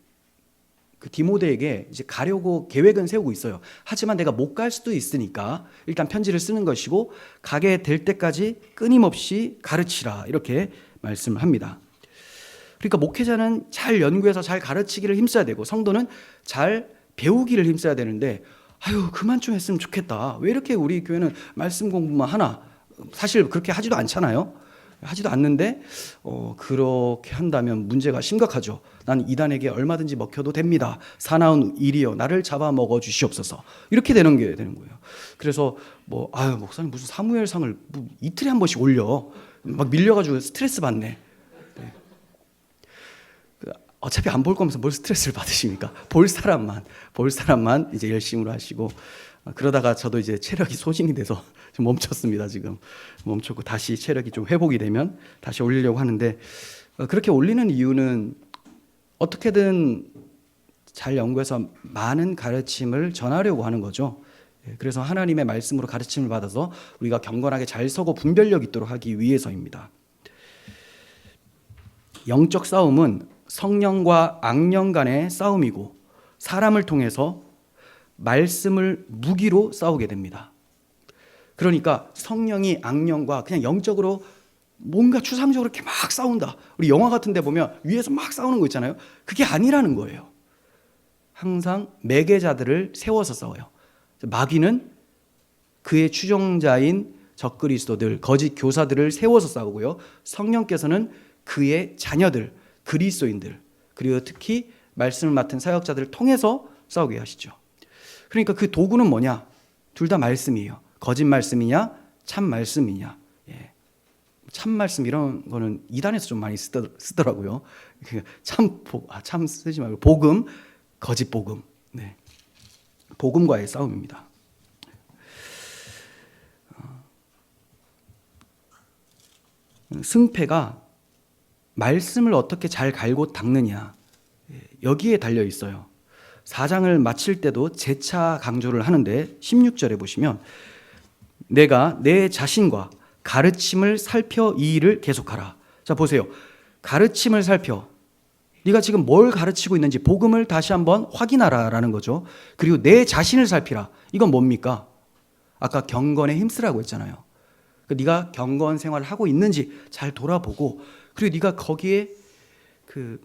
그 디모데에게 이제 가려고 계획은 세우고 있어요. 하지만 내가 못 갈 수도 있으니까 일단 편지를 쓰는 것이고 가게 될 때까지 끊임없이 가르치라. 이렇게 말씀을 합니다. 그러니까 목회자는 잘 연구해서 잘 가르치기를 힘써야 되고 성도는 잘 배우기를 힘써야 되는데 아유 그만 좀 했으면 좋겠다. 왜 이렇게 우리 교회는 말씀 공부만 하나? 사실 그렇게 하지도 않잖아요. 하지도 않는데 그렇게 한다면 문제가 심각하죠. 난 이단에게 얼마든지 먹혀도 됩니다. 사나운 일이여 나를 잡아먹어 주시옵소서. 이렇게 되는 거예요. 그래서 목사님 무슨 사무엘상을 이틀에 한 번씩 올려. 막 밀려가지고 스트레스 받네. 네. 어차피 안 볼 거면서 뭘 스트레스를 받으십니까? 볼 사람만 이제 열심으로 하시고 그러다가 저도 이제 체력이 소진이 돼서 좀 멈췄습니다. 지금 멈췄고 다시 체력이 좀 회복이 되면 다시 올리려고 하는데 그렇게 올리는 이유는 어떻게든 잘 연구해서 많은 가르침을 전하려고 하는 거죠. 그래서 하나님의 말씀으로 가르침을 받아서 우리가 경건하게 잘 서고 분별력 있도록 하기 위해서입니다. 영적 싸움은 성령과 악령 간의 싸움이고 사람을 통해서 말씀을 무기로 싸우게 됩니다. 그러니까 성령이 악령과 그냥 영적으로 뭔가 추상적으로 이렇게 막 싸운다. 우리 영화 같은 데 보면 위에서 막 싸우는 거 있잖아요. 그게 아니라는 거예요. 항상 매개자들을 세워서 싸워요. 마귀는 그의 추종자인 적그리스도들, 거짓 교사들을 세워서 싸우고요. 성령께서는 그의 자녀들, 그리스도인들, 그리고 특히 말씀을 맡은 사역자들을 통해서 싸우게 하시죠. 그러니까 그 도구는 뭐냐? 둘 다 말씀이에요. 거짓 말씀이냐, 참 말씀이냐. 참 말씀 이런 거는 이단에서 좀 많이 쓰더라고요. 참 쓰지 말고 복음, 거짓 복음. 네. 복음과의 싸움입니다. 승패가 말씀을 어떻게 잘 갈고 닦느냐 여기에 달려 있어요. 4장을 마칠 때도 재차 강조를 하는데 16절에 보시면 내가 내 자신과 가르침을 살펴 이 일을 계속하라. 자 보세요. 가르침을 살펴. 네가 지금 뭘 가르치고 있는지 복음을 다시 한번 확인하라라는 거죠. 그리고 내 자신을 살피라. 이건 뭡니까? 아까 경건에 힘쓰라고 했잖아요. 네가 경건 생활을 하고 있는지 잘 돌아보고 그리고 네가 거기에 그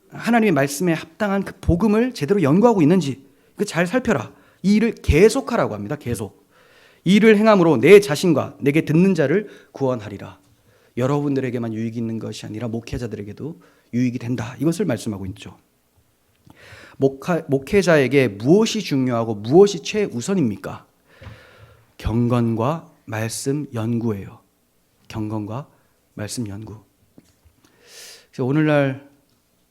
하나님의 말씀에 합당한 그 복음을 제대로 연구하고 있는지 잘 살펴라. 이 일을 계속하라고 합니다. 계속. 이 일을 행함으로 내 자신과 내게 듣는 자를 구원하리라. 여러분들에게만 유익이 있는 것이 아니라 목회자들에게도 유익이 된다. 이것을 말씀하고 있죠. 목회자에게 무엇이 중요하고 무엇이 최우선입니까? 경건과 말씀 연구예요. 경건과 말씀 연구. 그래서 오늘날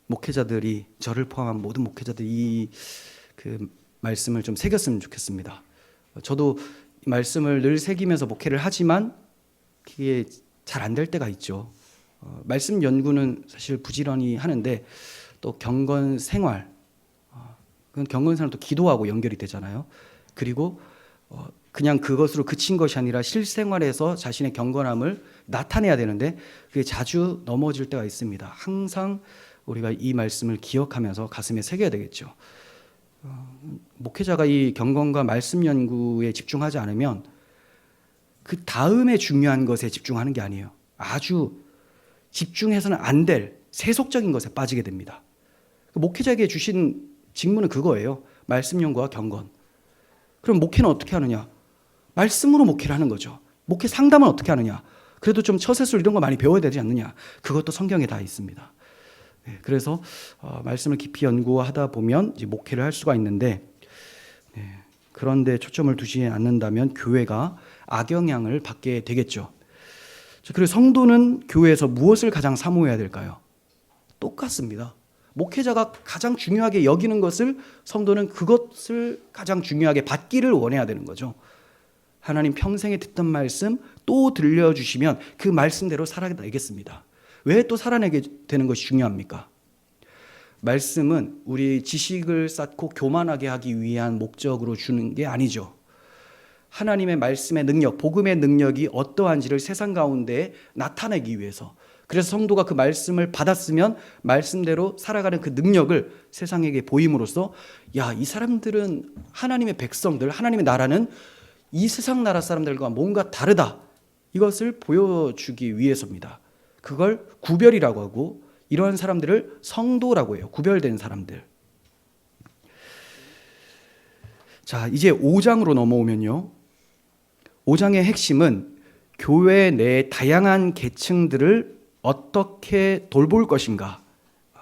목회자들이, 저를 포함한 모든 목회자들이 이 말씀을 좀 새겼으면 좋겠습니다. 저도 이 말씀을 늘 새기면서 목회를 하지만 그게 잘 안 될 때가 있죠. 말씀 연구는 사실 부지런히 하는데 또 경건 생활, 그건 경건 생활도 기도하고 연결이 되잖아요. 그리고 그냥 그것으로 그친 것이 아니라 실생활에서 자신의 경건함을 나타내야 되는데 그게 자주 넘어질 때가 있습니다. 항상 우리가 이 말씀을 기억하면서 가슴에 새겨야 되겠죠. 목회자가 이 경건과 말씀 연구에 집중하지 않으면 그 다음에 중요한 것에 집중하는 게 아니에요. 아주 집중해서는 안 될 세속적인 것에 빠지게 됩니다. 목회자에게 주신 직무는 그거예요. 말씀 연구와 경건. 그럼 목회는 어떻게 하느냐? 말씀으로 목회를 하는 거죠. 목회 상담은 어떻게 하느냐? 그래도 좀 처세술 이런 거 많이 배워야 되지 않느냐? 그것도 성경에 다 있습니다. 그래서 말씀을 깊이 연구하다 보면 이제 목회를 할 수가 있는데, 그런데 초점을 두지 않는다면 교회가 악영향을 받게 되겠죠. 그리고 성도는 교회에서 무엇을 가장 사모해야 될까요? 똑같습니다. 목회자가 가장 중요하게 여기는 것을 성도는 그것을 가장 중요하게 받기를 원해야 되는 거죠. 하나님 평생에 듣던 말씀 또 들려주시면 그 말씀대로 살아내겠습니다. 왜 또 살아내게 되는 것이 중요합니까? 말씀은 우리 지식을 쌓고 교만하게 하기 위한 목적으로 주는 게 아니죠. 하나님의 말씀의 능력, 복음의 능력이 어떠한지를 세상 가운데 나타내기 위해서, 그래서 성도가 그 말씀을 받았으면 말씀대로 살아가는 그 능력을 세상에게 보임으로써 야, 이 사람들은 하나님의 백성들, 하나님의 나라는 이 세상 나라 사람들과 뭔가 다르다, 이것을 보여주기 위해서입니다. 그걸 구별이라고 하고 이러한 사람들을 성도라고 해요. 구별된 사람들. 자, 이제 5장으로 넘어오면요, 5장의 핵심은 교회 내 다양한 계층들을 어떻게 돌볼 것인가,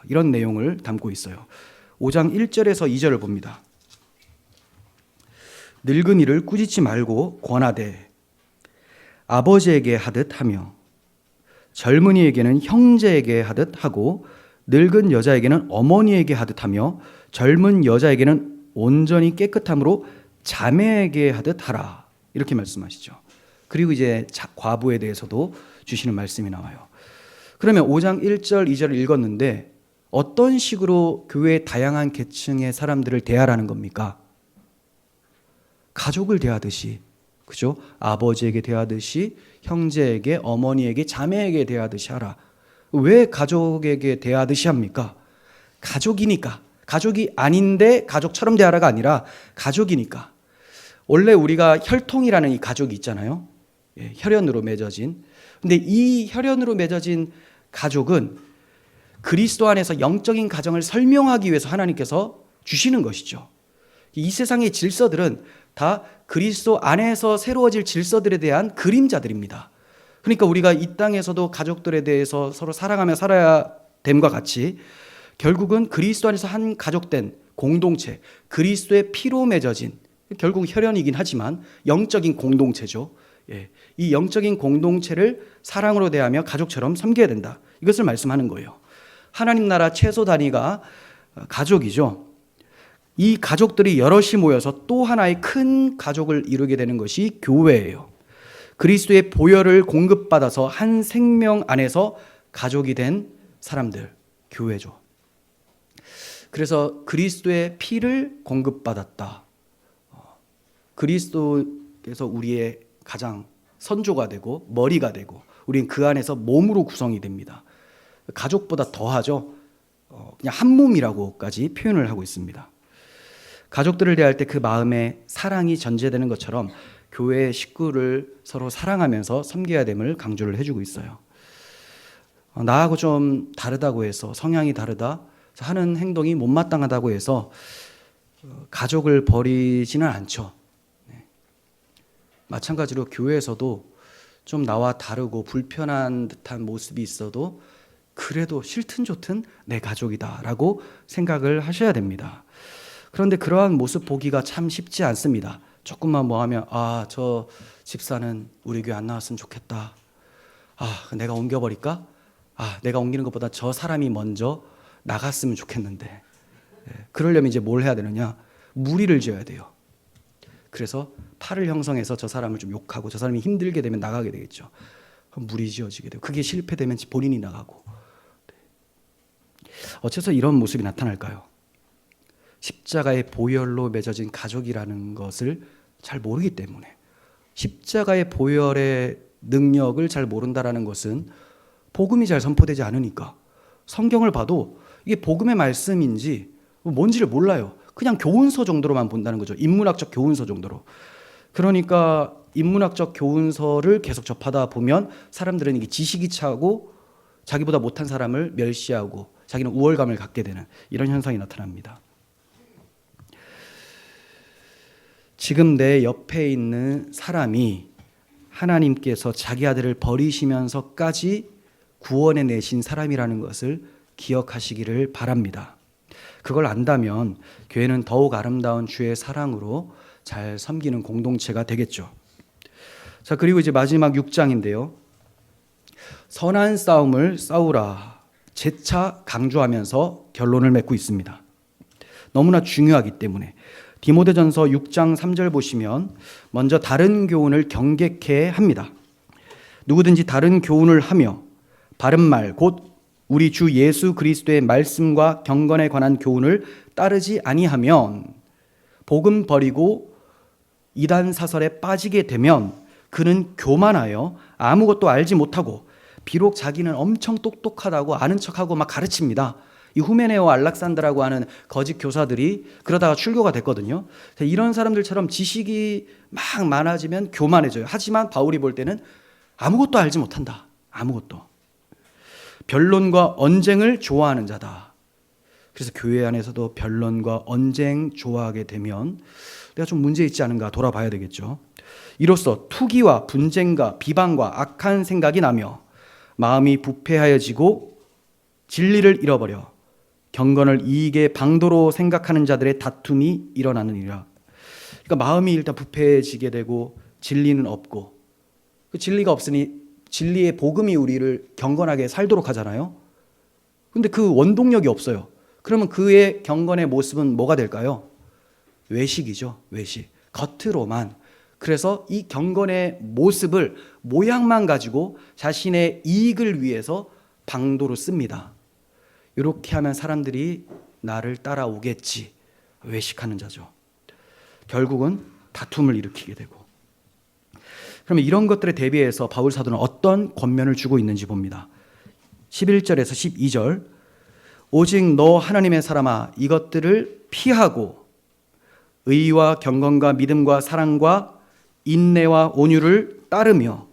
이런 내용을 담고 있어요. 5장 1절에서 2절을 봅니다. 늙은이를 꾸짖지 말고 권하되 아버지에게 하듯 하며 젊은이에게는 형제에게 하듯 하고 늙은 여자에게는 어머니에게 하듯 하며 젊은 여자에게는 온전히 깨끗함으로 자매에게 하듯 하라, 이렇게 말씀하시죠. 그리고 이제 과부에 대해서도 주시는 말씀이 나와요. 그러면 5장 1절 2절을 읽었는데 어떤 식으로 교회의 다양한 계층의 사람들을 대하라는 겁니까? 가족을 대하듯이, 그죠? 아버지에게 대하듯이, 형제에게, 어머니에게, 자매에게 대하듯이 하라. 왜 가족에게 대하듯이 합니까? 가족이니까. 가족이 아닌데 가족처럼 대하라가 아니라 가족이니까. 원래 우리가 혈통이라는 이 가족이 있잖아요. 혈연으로 맺어진. 근데 이 혈연으로 맺어진 가족은 그리스도 안에서 영적인 가정을 설명하기 위해서 하나님께서 주시는 것이죠. 이 세상의 질서들은 다 그리스도 안에서 새로워질 질서들에 대한 그림자들입니다. 그러니까 우리가 이 땅에서도 가족들에 대해서 서로 사랑하며 살아야 됨과 같이 결국은 그리스도 안에서 한 가족된 공동체, 그리스도의 피로 맺어진, 결국 혈연이긴 하지만 영적인 공동체죠. 이 영적인 공동체를 사랑으로 대하며 가족처럼 섬겨야 된다, 이것을 말씀하는 거예요. 하나님 나라 최소 단위가 가족이죠. 이 가족들이 여럿이 모여서 또 하나의 큰 가족을 이루게 되는 것이 교회예요. 그리스도의 보혈을 공급받아서 한 생명 안에서 가족이 된 사람들, 교회죠. 그래서 그리스도의 피를 공급받았다. 그리스도께서 우리의 가장 선조가 되고 머리가 되고 우리는 그 안에서 몸으로 구성이 됩니다. 가족보다 더하죠. 그냥 한 몸이라고까지 표현을 하고 있습니다. 가족들을 대할 때 그 마음에 사랑이 전제되는 것처럼 교회의 식구를 서로 사랑하면서 섬겨야 됨을 강조를 해주고 있어요. 나하고 좀 다르다고 해서, 성향이 다르다 하는 행동이 못마땅하다고 해서 가족을 버리지는 않죠. 마찬가지로 교회에서도 좀 나와 다르고 불편한 듯한 모습이 있어도 그래도 싫든 좋든 내 가족이다라고 생각을 하셔야 됩니다. 그런데 그러한 모습 보기가 참 쉽지 않습니다. 조금만 뭐 하면 저 집사는 우리 교회 안 나왔으면 좋겠다. 내가 옮겨버릴까? 내가 옮기는 것보다 저 사람이 먼저 나갔으면 좋겠는데, 그러려면 이제 뭘 해야 되느냐? 무리를 지어야 돼요. 그래서 팔을 형성해서 저 사람을 좀 욕하고, 저 사람이 힘들게 되면 나가게 되겠죠. 무리 지어지게 되고, 그게 실패되면 본인이 나가고. 어째서 이런 모습이 나타날까요? 십자가의 보혈로 맺어진 가족이라는 것을 잘 모르기 때문에. 십자가의 보혈의 능력을 잘 모른다라는 것은 복음이 잘 선포되지 않으니까. 성경을 봐도 이게 복음의 말씀인지 뭔지를 몰라요. 그냥 교훈서 정도로만 본다는 거죠. 인문학적 교훈서 정도로. 그러니까 인문학적 교훈서를 계속 접하다 보면 사람들은 이게 지식이 차고 자기보다 못한 사람을 멸시하고 자기는 우월감을 갖게 되는 이런 현상이 나타납니다. 지금 내 옆에 있는 사람이 하나님께서 자기 아들을 버리시면서까지 구원해 내신 사람이라는 것을 기억하시기를 바랍니다. 그걸 안다면 교회는 더욱 아름다운 주의 사랑으로 잘 섬기는 공동체가 되겠죠. 자, 그리고 이제 마지막 6장인데요. 선한 싸움을 싸우라 재차 강조하면서 결론을 맺고 있습니다. 너무나 중요하기 때문에. 디모데전서 6장 3절 보시면 먼저 다른 교훈을 경계케 합니다. 누구든지 다른 교훈을 하며 바른 말 곧 우리 주 예수 그리스도의 말씀과 경건에 관한 교훈을 따르지 아니하면 복음 버리고 이단 사설에 빠지게 되면 그는 교만하여 아무것도 알지 못하고 비록 자기는 엄청 똑똑하다고 아는 척하고 막 가르칩니다. 이 후메네오 알락산드라고 하는 거짓 교사들이 그러다가 출교가 됐거든요. 이런 사람들처럼 지식이 막 많아지면 교만해져요. 하지만 바울이 볼 때는 아무것도 알지 못한다. 아무것도. 변론과 언쟁을 좋아하는 자다. 그래서 교회 안에서도 변론과 언쟁 좋아하게 되면 내가 좀 문제 있지 않은가 돌아봐야 되겠죠. 이로써 투기와 분쟁과 비방과 악한 생각이 나며 마음이 부패하여지고 진리를 잃어버려 경건을 이익의 방도로 생각하는 자들의 다툼이 일어나느니라. 그러니까 마음이 일단 부패해지게 되고 진리는 없고, 그 진리가 없으니 진리의 복음이 우리를 경건하게 살도록 하잖아요. 근데 그 원동력이 없어요. 그러면 그의 경건의 모습은 뭐가 될까요? 외식이죠. 외식. 겉으로만. 그래서 이 경건의 모습을 모양만 가지고 자신의 이익을 위해서 방도로 씁니다. 이렇게 하면 사람들이 나를 따라오겠지. 외식하는 자죠. 결국은 다툼을 일으키게 되고. 그러면 이런 것들에 대비해서 바울 사도는 어떤 권면을 주고 있는지 봅니다. 11절에서 12절. 오직 너 하나님의 사람아 이것들을 피하고 의와 경건과 믿음과 사랑과 인내와 온유를 따르며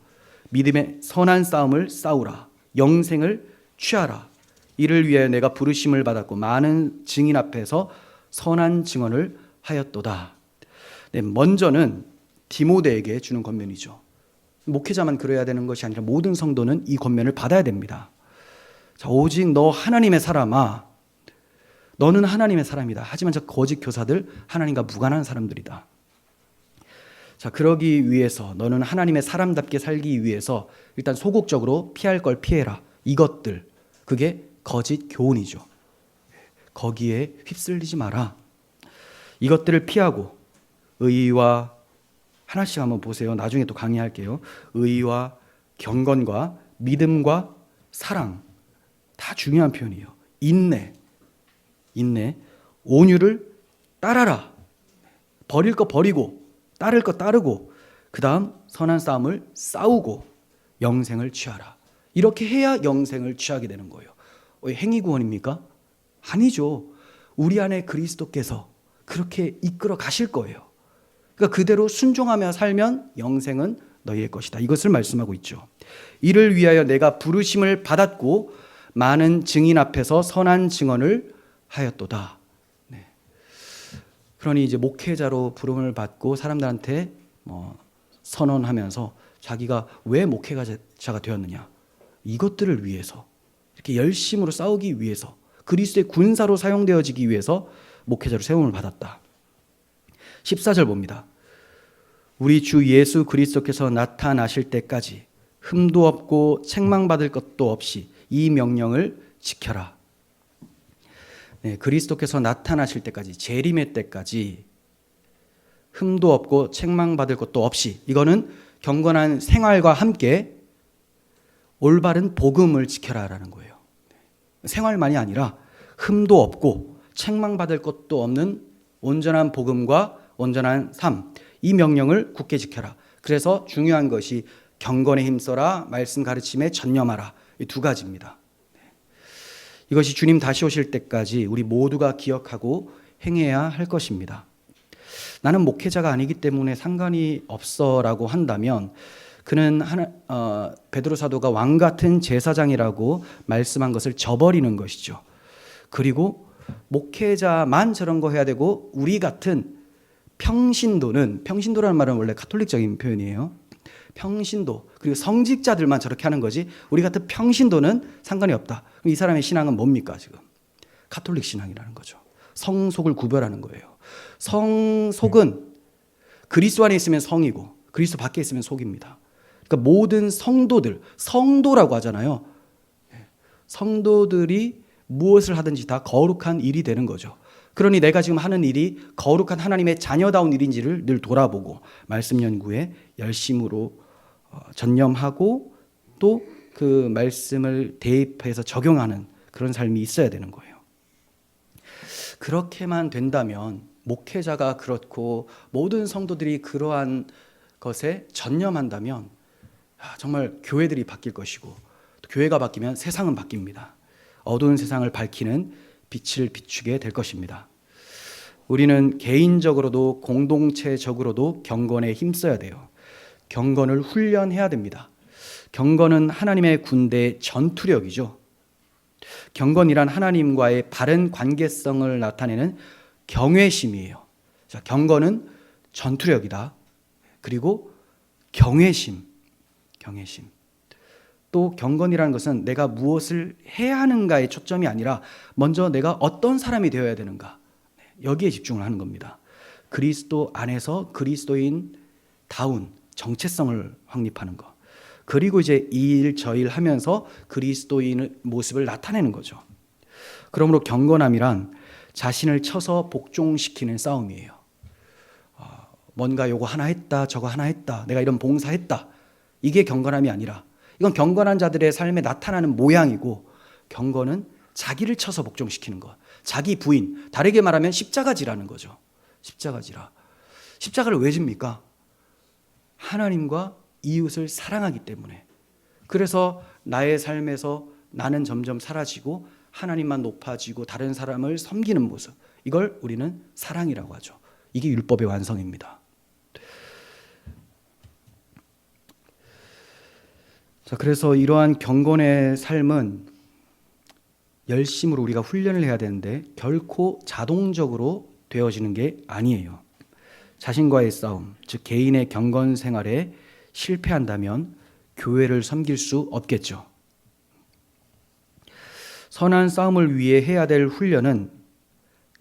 믿음의 선한 싸움을 싸우라. 영생을 취하라. 이를 위해 내가 부르심을 받았고 많은 증인 앞에서 선한 증언을 하였도다. 네, 먼저는 디모데에게 주는 권면이죠. 목회자만 그래야 되는 것이 아니라 모든 성도는 이 권면을 받아야 됩니다. 자, 오직 너 하나님의 사람아. 너는 하나님의 사람이다. 하지만 저 거짓 교사들 하나님과 무관한 사람들이다. 자, 그러기 위해서 너는 하나님의 사람답게 살기 위해서 일단 소극적으로 피할 걸 피해라. 이것들, 그게 거짓 교훈이죠. 거기에 휩쓸리지 마라. 이것들을 피하고 의와, 하나씩 한번 보세요. 나중에 또 강의할게요. 의와 경건과 믿음과 사랑, 다 중요한 표현이에요. 인내, 온유를 따라라. 버릴 거 버리고 따를 거 따르고, 그 다음 선한 싸움을 싸우고 영생을 취하라. 이렇게 해야 영생을 취하게 되는 거예요. 행위 구원입니까? 아니죠. 우리 안에 그리스도께서 그렇게 이끌어 가실 거예요. 그러니까 그대로 순종하며 살면 영생은 너희의 것이다. 이것을 말씀하고 있죠. 이를 위하여 내가 부르심을 받았고 많은 증인 앞에서 선한 증언을 하였도다. 네. 그러니 이제 목회자로 부름을 받고 사람들한테 선언하면서 자기가 왜 목회자가 되었느냐, 이것들을 위해서, 이렇게 열심으로 싸우기 위해서, 그리스도의 군사로 사용되어지기 위해서 목회자로 세움을 받았다. 14절 봅니다. 우리 주 예수 그리스도께서 나타나실 때까지 흠도 없고 책망받을 것도 없이 이 명령을 지켜라. 네, 그리스도께서 나타나실 때까지, 재림의 때까지 흠도 없고 책망받을 것도 없이, 이거는 경건한 생활과 함께 올바른 복음을 지켜라라는 거예요. 생활만이 아니라 흠도 없고 책망받을 것도 없는 온전한 복음과 온전한 삶, 이 명령을 굳게 지켜라. 그래서 중요한 것이 경건에 힘써라, 말씀 가르침에 전념하라, 이 두 가지입니다. 이것이 주님 다시 오실 때까지 우리 모두가 기억하고 행해야 할 것입니다. 나는 목회자가 아니기 때문에 상관이 없어라고 한다면 그는 베드로 사도가 왕 같은 제사장이라고 말씀한 것을 저버리는 것이죠. 그리고 목회자만 저런 거 해야 되고 우리 같은 평신도라는 말은 원래 가톨릭적인 표현이에요. 평신도, 그리고 성직자들만 저렇게 하는 거지 우리 같은 평신도는 상관이 없다. 그럼 이 사람의 신앙은 뭡니까? 지금 가톨릭 신앙이라는 거죠. 성속을 구별하는 거예요. 성속은 그리스도 안에 있으면 성이고 그리스도 밖에 있으면 속입니다. 그러니까 모든 성도라고 하잖아요. 성도들이 무엇을 하든지 다 거룩한 일이 되는 거죠. 그러니 내가 지금 하는 일이 거룩한 하나님의 자녀다운 일인지를 늘 돌아보고 말씀 연구에 열심으로 전념하고 또 그 말씀을 대입해서 적용하는 그런 삶이 있어야 되는 거예요. 그렇게만 된다면 목회자가 그렇고 모든 성도들이 그러한 것에 전념한다면 정말 교회들이 바뀔 것이고 또 교회가 바뀌면 세상은 바뀝니다. 어두운 세상을 밝히는 빛을 비추게 될 것입니다. 우리는 개인적으로도 공동체적으로도 경건에 힘써야 돼요. 경건을 훈련해야 됩니다. 경건은 하나님의 군대의 전투력이죠. 경건이란 하나님과의 바른 관계성을 나타내는 경외심이에요. 자, 경건은 전투력이다. 그리고 경외심. 또 경건이라는 것은 내가 무엇을 해야 하는가에 초점이 아니라 먼저 내가 어떤 사람이 되어야 되는가, 여기에 집중을 하는 겁니다. 그리스도 안에서 그리스도인다운 정체성을 확립하는 것. 그리고 이제 이 일 저 일 하면서 그리스도인의 모습을 나타내는 거죠. 그러므로 경건함이란 자신을 쳐서 복종시키는 싸움이에요. 뭔가 요거 하나 했다, 저거 하나 했다, 내가 이런 봉사했다, 이게 경건함이 아니라 이건 경건한 자들의 삶에 나타나는 모양이고, 경건은 자기를 쳐서 복종시키는 것, 자기 부인, 다르게 말하면 십자가지라는 거죠. 십자가를 왜 집니까? 하나님과 이웃을 사랑하기 때문에. 그래서 나의 삶에서 나는 점점 사라지고 하나님만 높아지고 다른 사람을 섬기는 모습, 이걸 우리는 사랑이라고 하죠. 이게 율법의 완성입니다. 자, 그래서 이러한 경건의 삶은 열심으로 우리가 훈련을 해야 되는데 결코 자동적으로 되어지는 게 아니에요. 자신과의 싸움, 즉 개인의 경건 생활에 실패한다면 교회를 섬길 수 없겠죠. 선한 싸움을 위해 해야 될 훈련은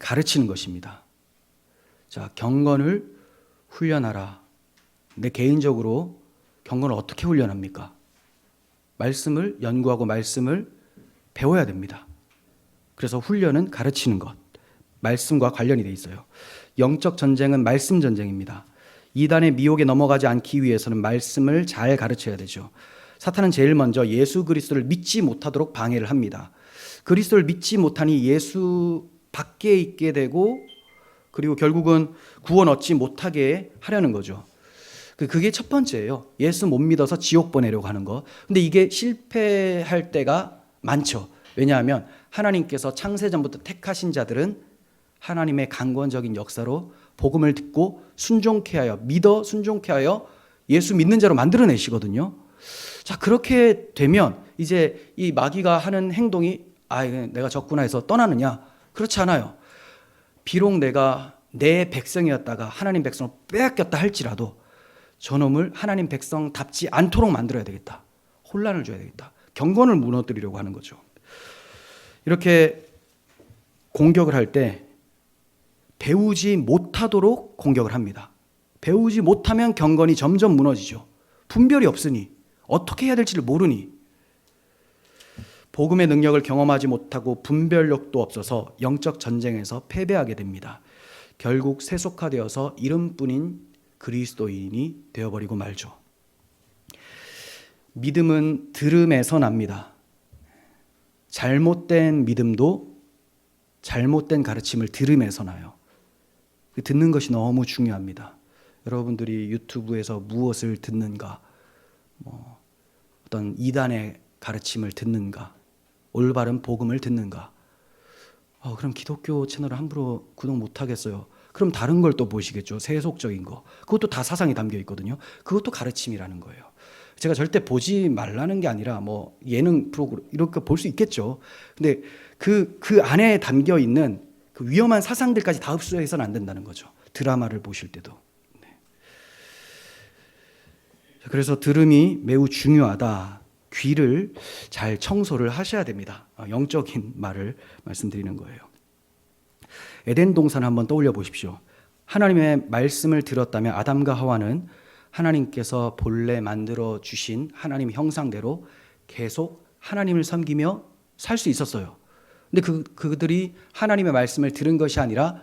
가르치는 것입니다. 자, 경건을 훈련하라. 근데 개인적으로 경건을 어떻게 훈련합니까? 말씀을 연구하고 말씀을 배워야 됩니다. 그래서 훈련은 가르치는 것, 말씀과 관련이 돼 있어요. 영적 전쟁은 말씀 전쟁입니다. 이단의 미혹에 넘어가지 않기 위해서는 말씀을 잘 가르쳐야 되죠. 사탄은 제일 먼저 예수 그리스도를 믿지 못하도록 방해를 합니다. 그리스도를 믿지 못하니 예수 밖에 있게 되고, 그리고 결국은 구원 얻지 못하게 하려는 거죠. 그게 첫 번째예요. 예수 못 믿어서 지옥 보내려고 하는 거. 근데 이게 실패할 때가 많죠. 왜냐하면 하나님께서 창세전부터 택하신 자들은 하나님의 강권적인 역사로 복음을 듣고 순종케 하여, 믿어 순종케 하여 예수 믿는 자로 만들어내시거든요. 자, 그렇게 되면 이제 이 마귀가 하는 행동이 내가 졌구나 해서 떠나느냐? 그렇지 않아요. 비록 내가 내 백성이었다가 하나님 백성을 빼앗겼다 할지라도 저놈을 하나님 백성답지 않도록 만들어야 되겠다. 혼란을 줘야 되겠다. 경건을 무너뜨리려고 하는 거죠. 이렇게 공격을 할 때 배우지 못하도록 공격을 합니다. 배우지 못하면 경건이 점점 무너지죠. 분별이 없으니, 어떻게 해야 될지를 모르니. 복음의 능력을 경험하지 못하고 분별력도 없어서 영적 전쟁에서 패배하게 됩니다. 결국 세속화되어서 이름뿐인 그리스도인이 되어버리고 말죠. 믿음은 들음에서 납니다. 잘못된 믿음도 잘못된 가르침을 들음에서 나요. 듣는 것이 너무 중요합니다. 여러분들이 유튜브에서 무엇을 듣는가, 어떤 가르침을 듣는가, 올바른 복음을 듣는가. 그럼 기독교 채널을 함부로 구독 못 하겠어요. 그럼 다른 걸 또 보시겠죠. 세속적인 거. 그것도 다 사상이 담겨 있거든요. 그것도 가르침이라는 거예요. 제가 절대 보지 말라는 게 아니라 예능 프로그램 이렇게 볼 수 있겠죠. 근데 그 안에 담겨 있는 그 위험한 사상들까지 다 흡수해서는 안 된다는 거죠. 드라마를 보실 때도. 네. 그래서 들음이 매우 중요하다. 귀를 잘 청소를 하셔야 됩니다. 영적인 말을 말씀드리는 거예요. 에덴 동산 한번 떠올려 보십시오. 하나님의 말씀을 들었다면 아담과 하와는 하나님께서 본래 만들어 주신 하나님 형상대로 계속 하나님을 섬기며 살 수 있었어요. 근데 그들이 하나님의 말씀을 들은 것이 아니라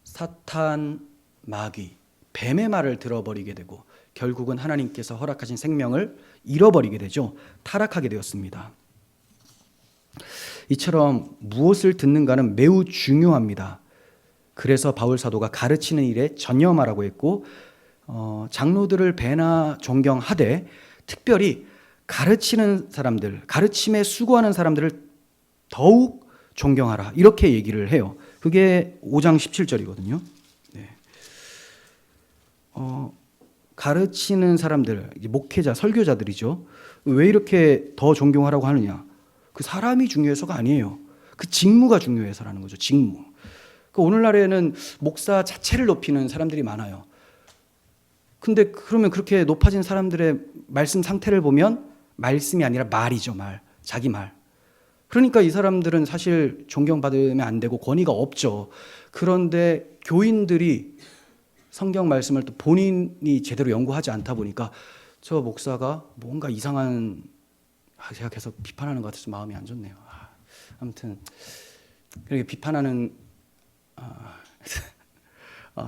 사탄, 마귀, 뱀의 말을 들어버리게 되고 결국은 하나님께서 허락하신 생명을 잃어버리게 되죠. 타락하게 되었습니다. 이처럼 무엇을 듣는가는 매우 중요합니다. 그래서 바울 사도가 가르치는 일에 전념하라고 했고 장로들을 배나 존경하되 특별히 가르치는 사람들, 가르침에 수고하는 사람들을 더욱 존경하라 이렇게 얘기를 해요. 그게 5장 17절이거든요. 네. 가르치는 사람들, 목회자, 설교자들이죠. 왜 이렇게 더 존경하라고 하느냐? 그 사람이 중요해서가 아니에요. 그 직무가 중요해서라는 거죠. 직무. 오늘날에는 목사 자체를 높이는 사람들이 많아요. 근데 그러면 그렇게 높아진 사람들의 말씀 상태를 보면 말씀이 아니라 말이죠. 말. 자기 말. 그러니까 이 사람들은 사실 존경받으면 안 되고 권위가 없죠. 그런데 교인들이 성경 말씀을 또 본인이 제대로 연구하지 않다 보니까 저 목사가 뭔가 이상한 제가 계속 비판하는 것 같아서 마음이 안 좋네요. 아무튼 그렇게 비판하는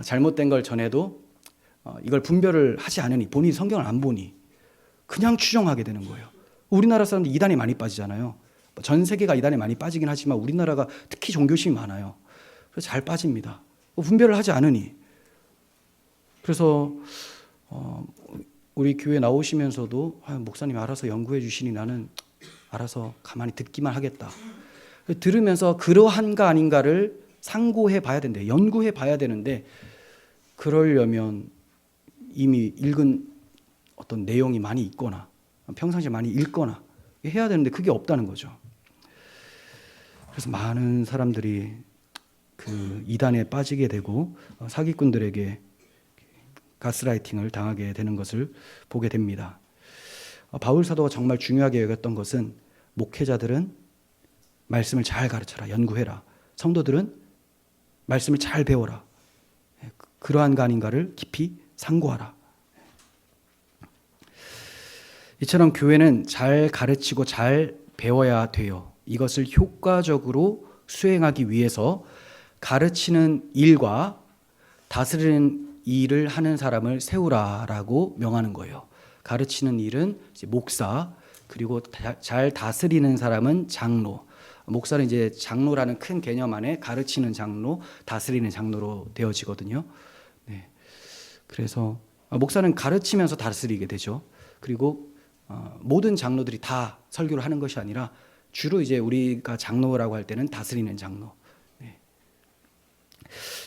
잘못된 걸 전해도 이걸 분별을 하지 않으니 본인이 성경을 안 보니 그냥 추정하게 되는 거예요. 우리나라 사람들 이단에 많이 빠지잖아요. 전 세계가 이단에 많이 빠지긴 하지만 우리나라가 특히 종교심이 많아요. 그래서 잘 빠집니다. 분별을 하지 않으니. 그래서 우리 교회 나오시면서도 목사님이 알아서 연구해 주시니 나는 알아서 가만히 듣기만 하겠다. 들으면서 그러한가 아닌가를 상고해 봐야 된대. 연구해 봐야 되는데 그러려면 이미 읽은 어떤 내용이 많이 있거나 평상시에 많이 읽거나 해야 되는데 그게 없다는 거죠. 그래서 많은 사람들이 그 이단에 빠지게 되고 사기꾼들에게 가스라이팅을 당하게 되는 것을 보게 됩니다. 바울 사도가 정말 중요하게 여겼던 것은 목회자들은 말씀을 잘 가르쳐라, 연구해라. 성도들은 말씀을 잘 배워라. 그러한가 아닌가를 깊이 상고하라. 이처럼 교회는 잘 가르치고 잘 배워야 돼요. 이것을 효과적으로 수행하기 위해서 가르치는 일과 다스리는 일을 하는 사람을 세우라라고 명하는 거예요. 가르치는 일은 이제 목사, 그리고 잘 다스리는 사람은 장로. 목사는 이제 장로라는 큰 개념 안에 가르치는 장로, 다스리는 장로로 되어지거든요. 네. 그래서 목사는 가르치면서 다스리게 되죠. 그리고 모든 장로들이 다 설교를 하는 것이 아니라 주로 이제 우리가 장로라고 할 때는 다스리는 장로. 네.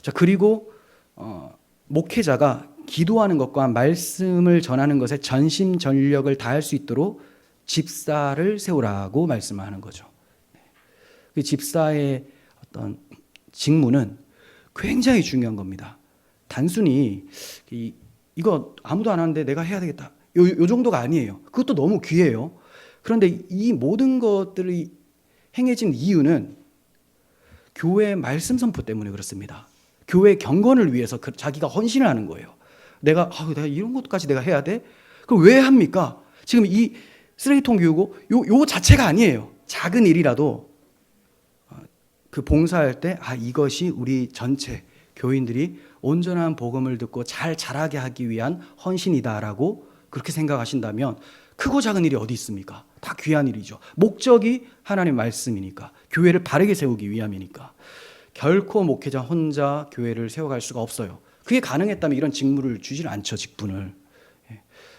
자, 그리고 목회자가 기도하는 것과 말씀을 전하는 것에 전심전력을 다할 수 있도록 집사를 세우라고 말씀하는 거죠. 그 집사의 어떤 직무는 굉장히 중요한 겁니다. 단순히 이거 아무도 안 하는데 내가 해야 되겠다. 요 정도가 아니에요. 그것도 너무 귀해요. 그런데 이 모든 것들이 행해진 이유는 교회 말씀 선포 때문에 그렇습니다. 교회 경건을 위해서 자기가 헌신을 하는 거예요. 내가 이런 것까지 내가 해야 돼? 그걸 왜 합니까? 지금 이 쓰레기통 비우고 요 자체가 아니에요. 작은 일이라도 그 봉사할 때 이것이 우리 전체 교인들이 온전한 복음을 듣고 잘 자라게 하기 위한 헌신이다라고 그렇게 생각하신다면 크고 작은 일이 어디 있습니까? 다 귀한 일이죠. 목적이 하나님의 말씀이니까, 교회를 바르게 세우기 위함이니까. 결코 목회자 혼자 교회를 세워갈 수가 없어요. 그게 가능했다면 이런 직무를 주질 않죠, 직분을.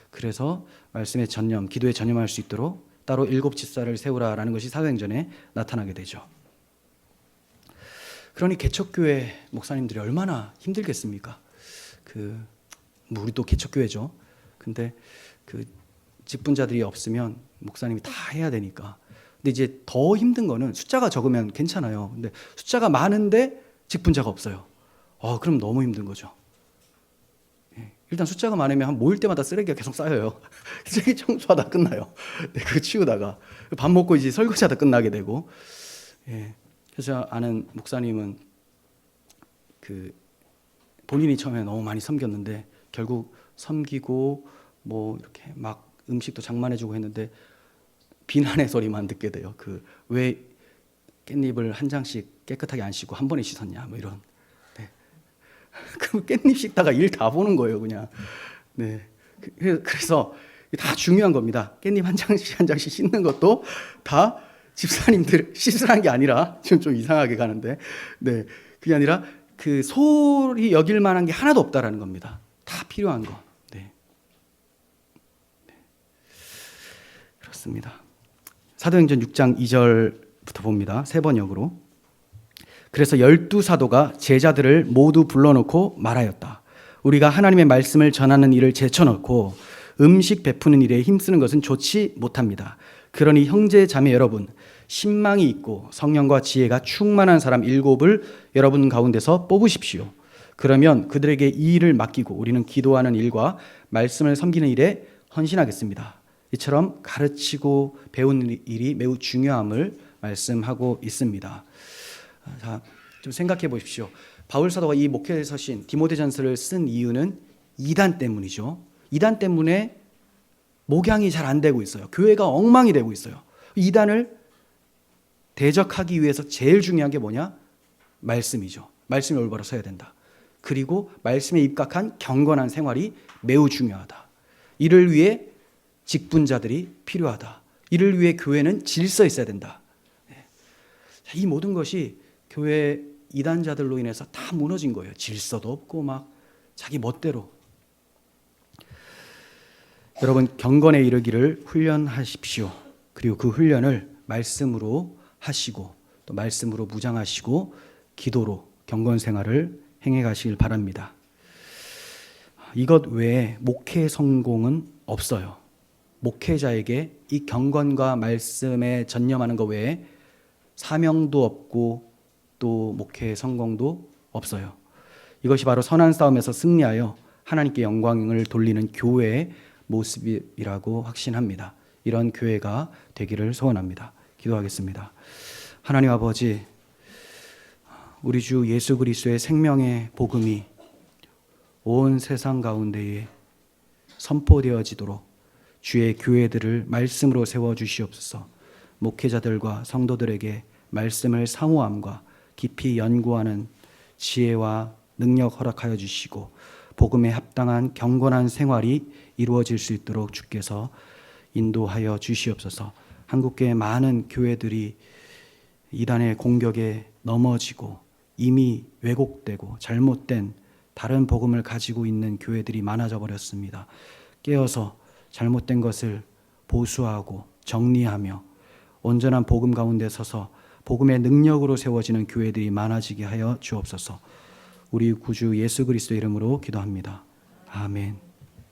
그래서 말씀에 전념, 기도에 전념할 수 있도록 따로 7 집사를 세우라라는 것이 사도행전에 나타나게 되죠. 그러니 개척교회 목사님들이 얼마나 힘들겠습니까? 우리도 개척교회죠. 근데 그 직분자들이 없으면 목사님이 다 해야 되니까. 근데 이제 더 힘든 거는 숫자가 적으면 괜찮아요. 근데 숫자가 많은데 직분자가 없어요. 그럼 너무 힘든 거죠. 일단 숫자가 많으면 한 모일 때마다 쓰레기가 계속 쌓여요. 쓰레기 청소하다 끝나요. 그거 치우다가 밥 먹고 이제 설거지하다 끝나게 되고. 그래서 아는 목사님은 본인이 처음에 너무 많이 섬겼는데 결국 섬기고 뭐 이렇게 막 음식도 장만해주고 했는데 비난의 소리만 듣게 돼요. 왜 깻잎을 한 장씩 깨끗하게 안 씻고 한 번에 씻었냐, 뭐 이런. 그럼 깻잎 씻다가 일 다 보는 거예요, 그냥. 그래서 다 중요한 겁니다. 깻잎 한 장씩 씻는 것도 다 집사님들 씻으라는 게 아니라, 지금 좀 이상하게 가는데, 그게 아니라 소홀히 여길 만한 게 하나도 없다라는 겁니다. 다 필요한 거. 그렇습니다. 사도행전 6장 2절부터 봅니다. 세 번역으로. 그래서 12사도가 제자들을 모두 불러놓고 말하였다. 우리가 하나님의 말씀을 전하는 일을 제쳐놓고 음식 베푸는 일에 힘쓰는 것은 좋지 못합니다. 그러니 형제 자매 여러분, 신망이 있고 성령과 지혜가 충만한 사람 7을 여러분 가운데서 뽑으십시오. 그러면 그들에게 이 일을 맡기고 우리는 기도하는 일과 말씀을 섬기는 일에 헌신하겠습니다. 이처럼 가르치고 배우는 일이 매우 중요함을 말씀하고 있습니다. 자, 좀 생각해 보십시오. 바울 사도가 이 목회 서신 디모데전서를 쓴 이유는 이단 때문이죠. 이단 때문에 목양이 잘 안 되고 있어요. 교회가 엉망이 되고 있어요. 이단을 대적하기 위해서 제일 중요한 게 뭐냐? 말씀이죠. 말씀이 올바로 서야 된다. 그리고 말씀에 입각한 경건한 생활이 매우 중요하다. 이를 위해 직분자들이 필요하다. 이를 위해 교회는 질서 있어야 된다. 이 모든 것이 교회 이단자들로 인해서 다 무너진 거예요. 질서도 없고 막 자기 멋대로. 여러분, 경건에 이르기를 훈련하십시오. 그리고 그 훈련을 말씀으로 하시고 또 말씀으로 무장하시고 기도로 경건 생활을 행해 가시길 바랍니다. 이것 외에 목회 성공은 없어요. 목회자에게 이 경건과 말씀에 전념하는 것 외에 사명도 없고 또 목회 성공도 없어요. 이것이 바로 선한 싸움에서 승리하여 하나님께 영광을 돌리는 교회의 모습이라고 확신합니다. 이런 교회가 되기를 소원합니다. 기도하겠습니다. 하나님 아버지, 우리 주 예수 그리스도의 생명의 복음이 온 세상 가운데에 선포되어지도록 주의 교회들을 말씀으로 세워주시옵소서. 목회자들과 성도들에게 말씀을 사모함과 깊이 연구하는 지혜와 능력 허락하여 주시고 복음에 합당한 경건한 생활이 이루어질 수 있도록 주께서 인도하여 주시옵소서. 한국교회 많은 교회들이 이단의 공격에 넘어지고 이미 왜곡되고 잘못된 다른 복음을 가지고 있는 교회들이 많아져 버렸습니다. 깨어서 잘못된 것을 보수하고 정리하며 온전한 복음 가운데 서서 복음의 능력으로 세워지는 교회들이 많아지게 하여 주옵소서. 우리 구주 예수 그리스도 이름으로 기도합니다. 아멘.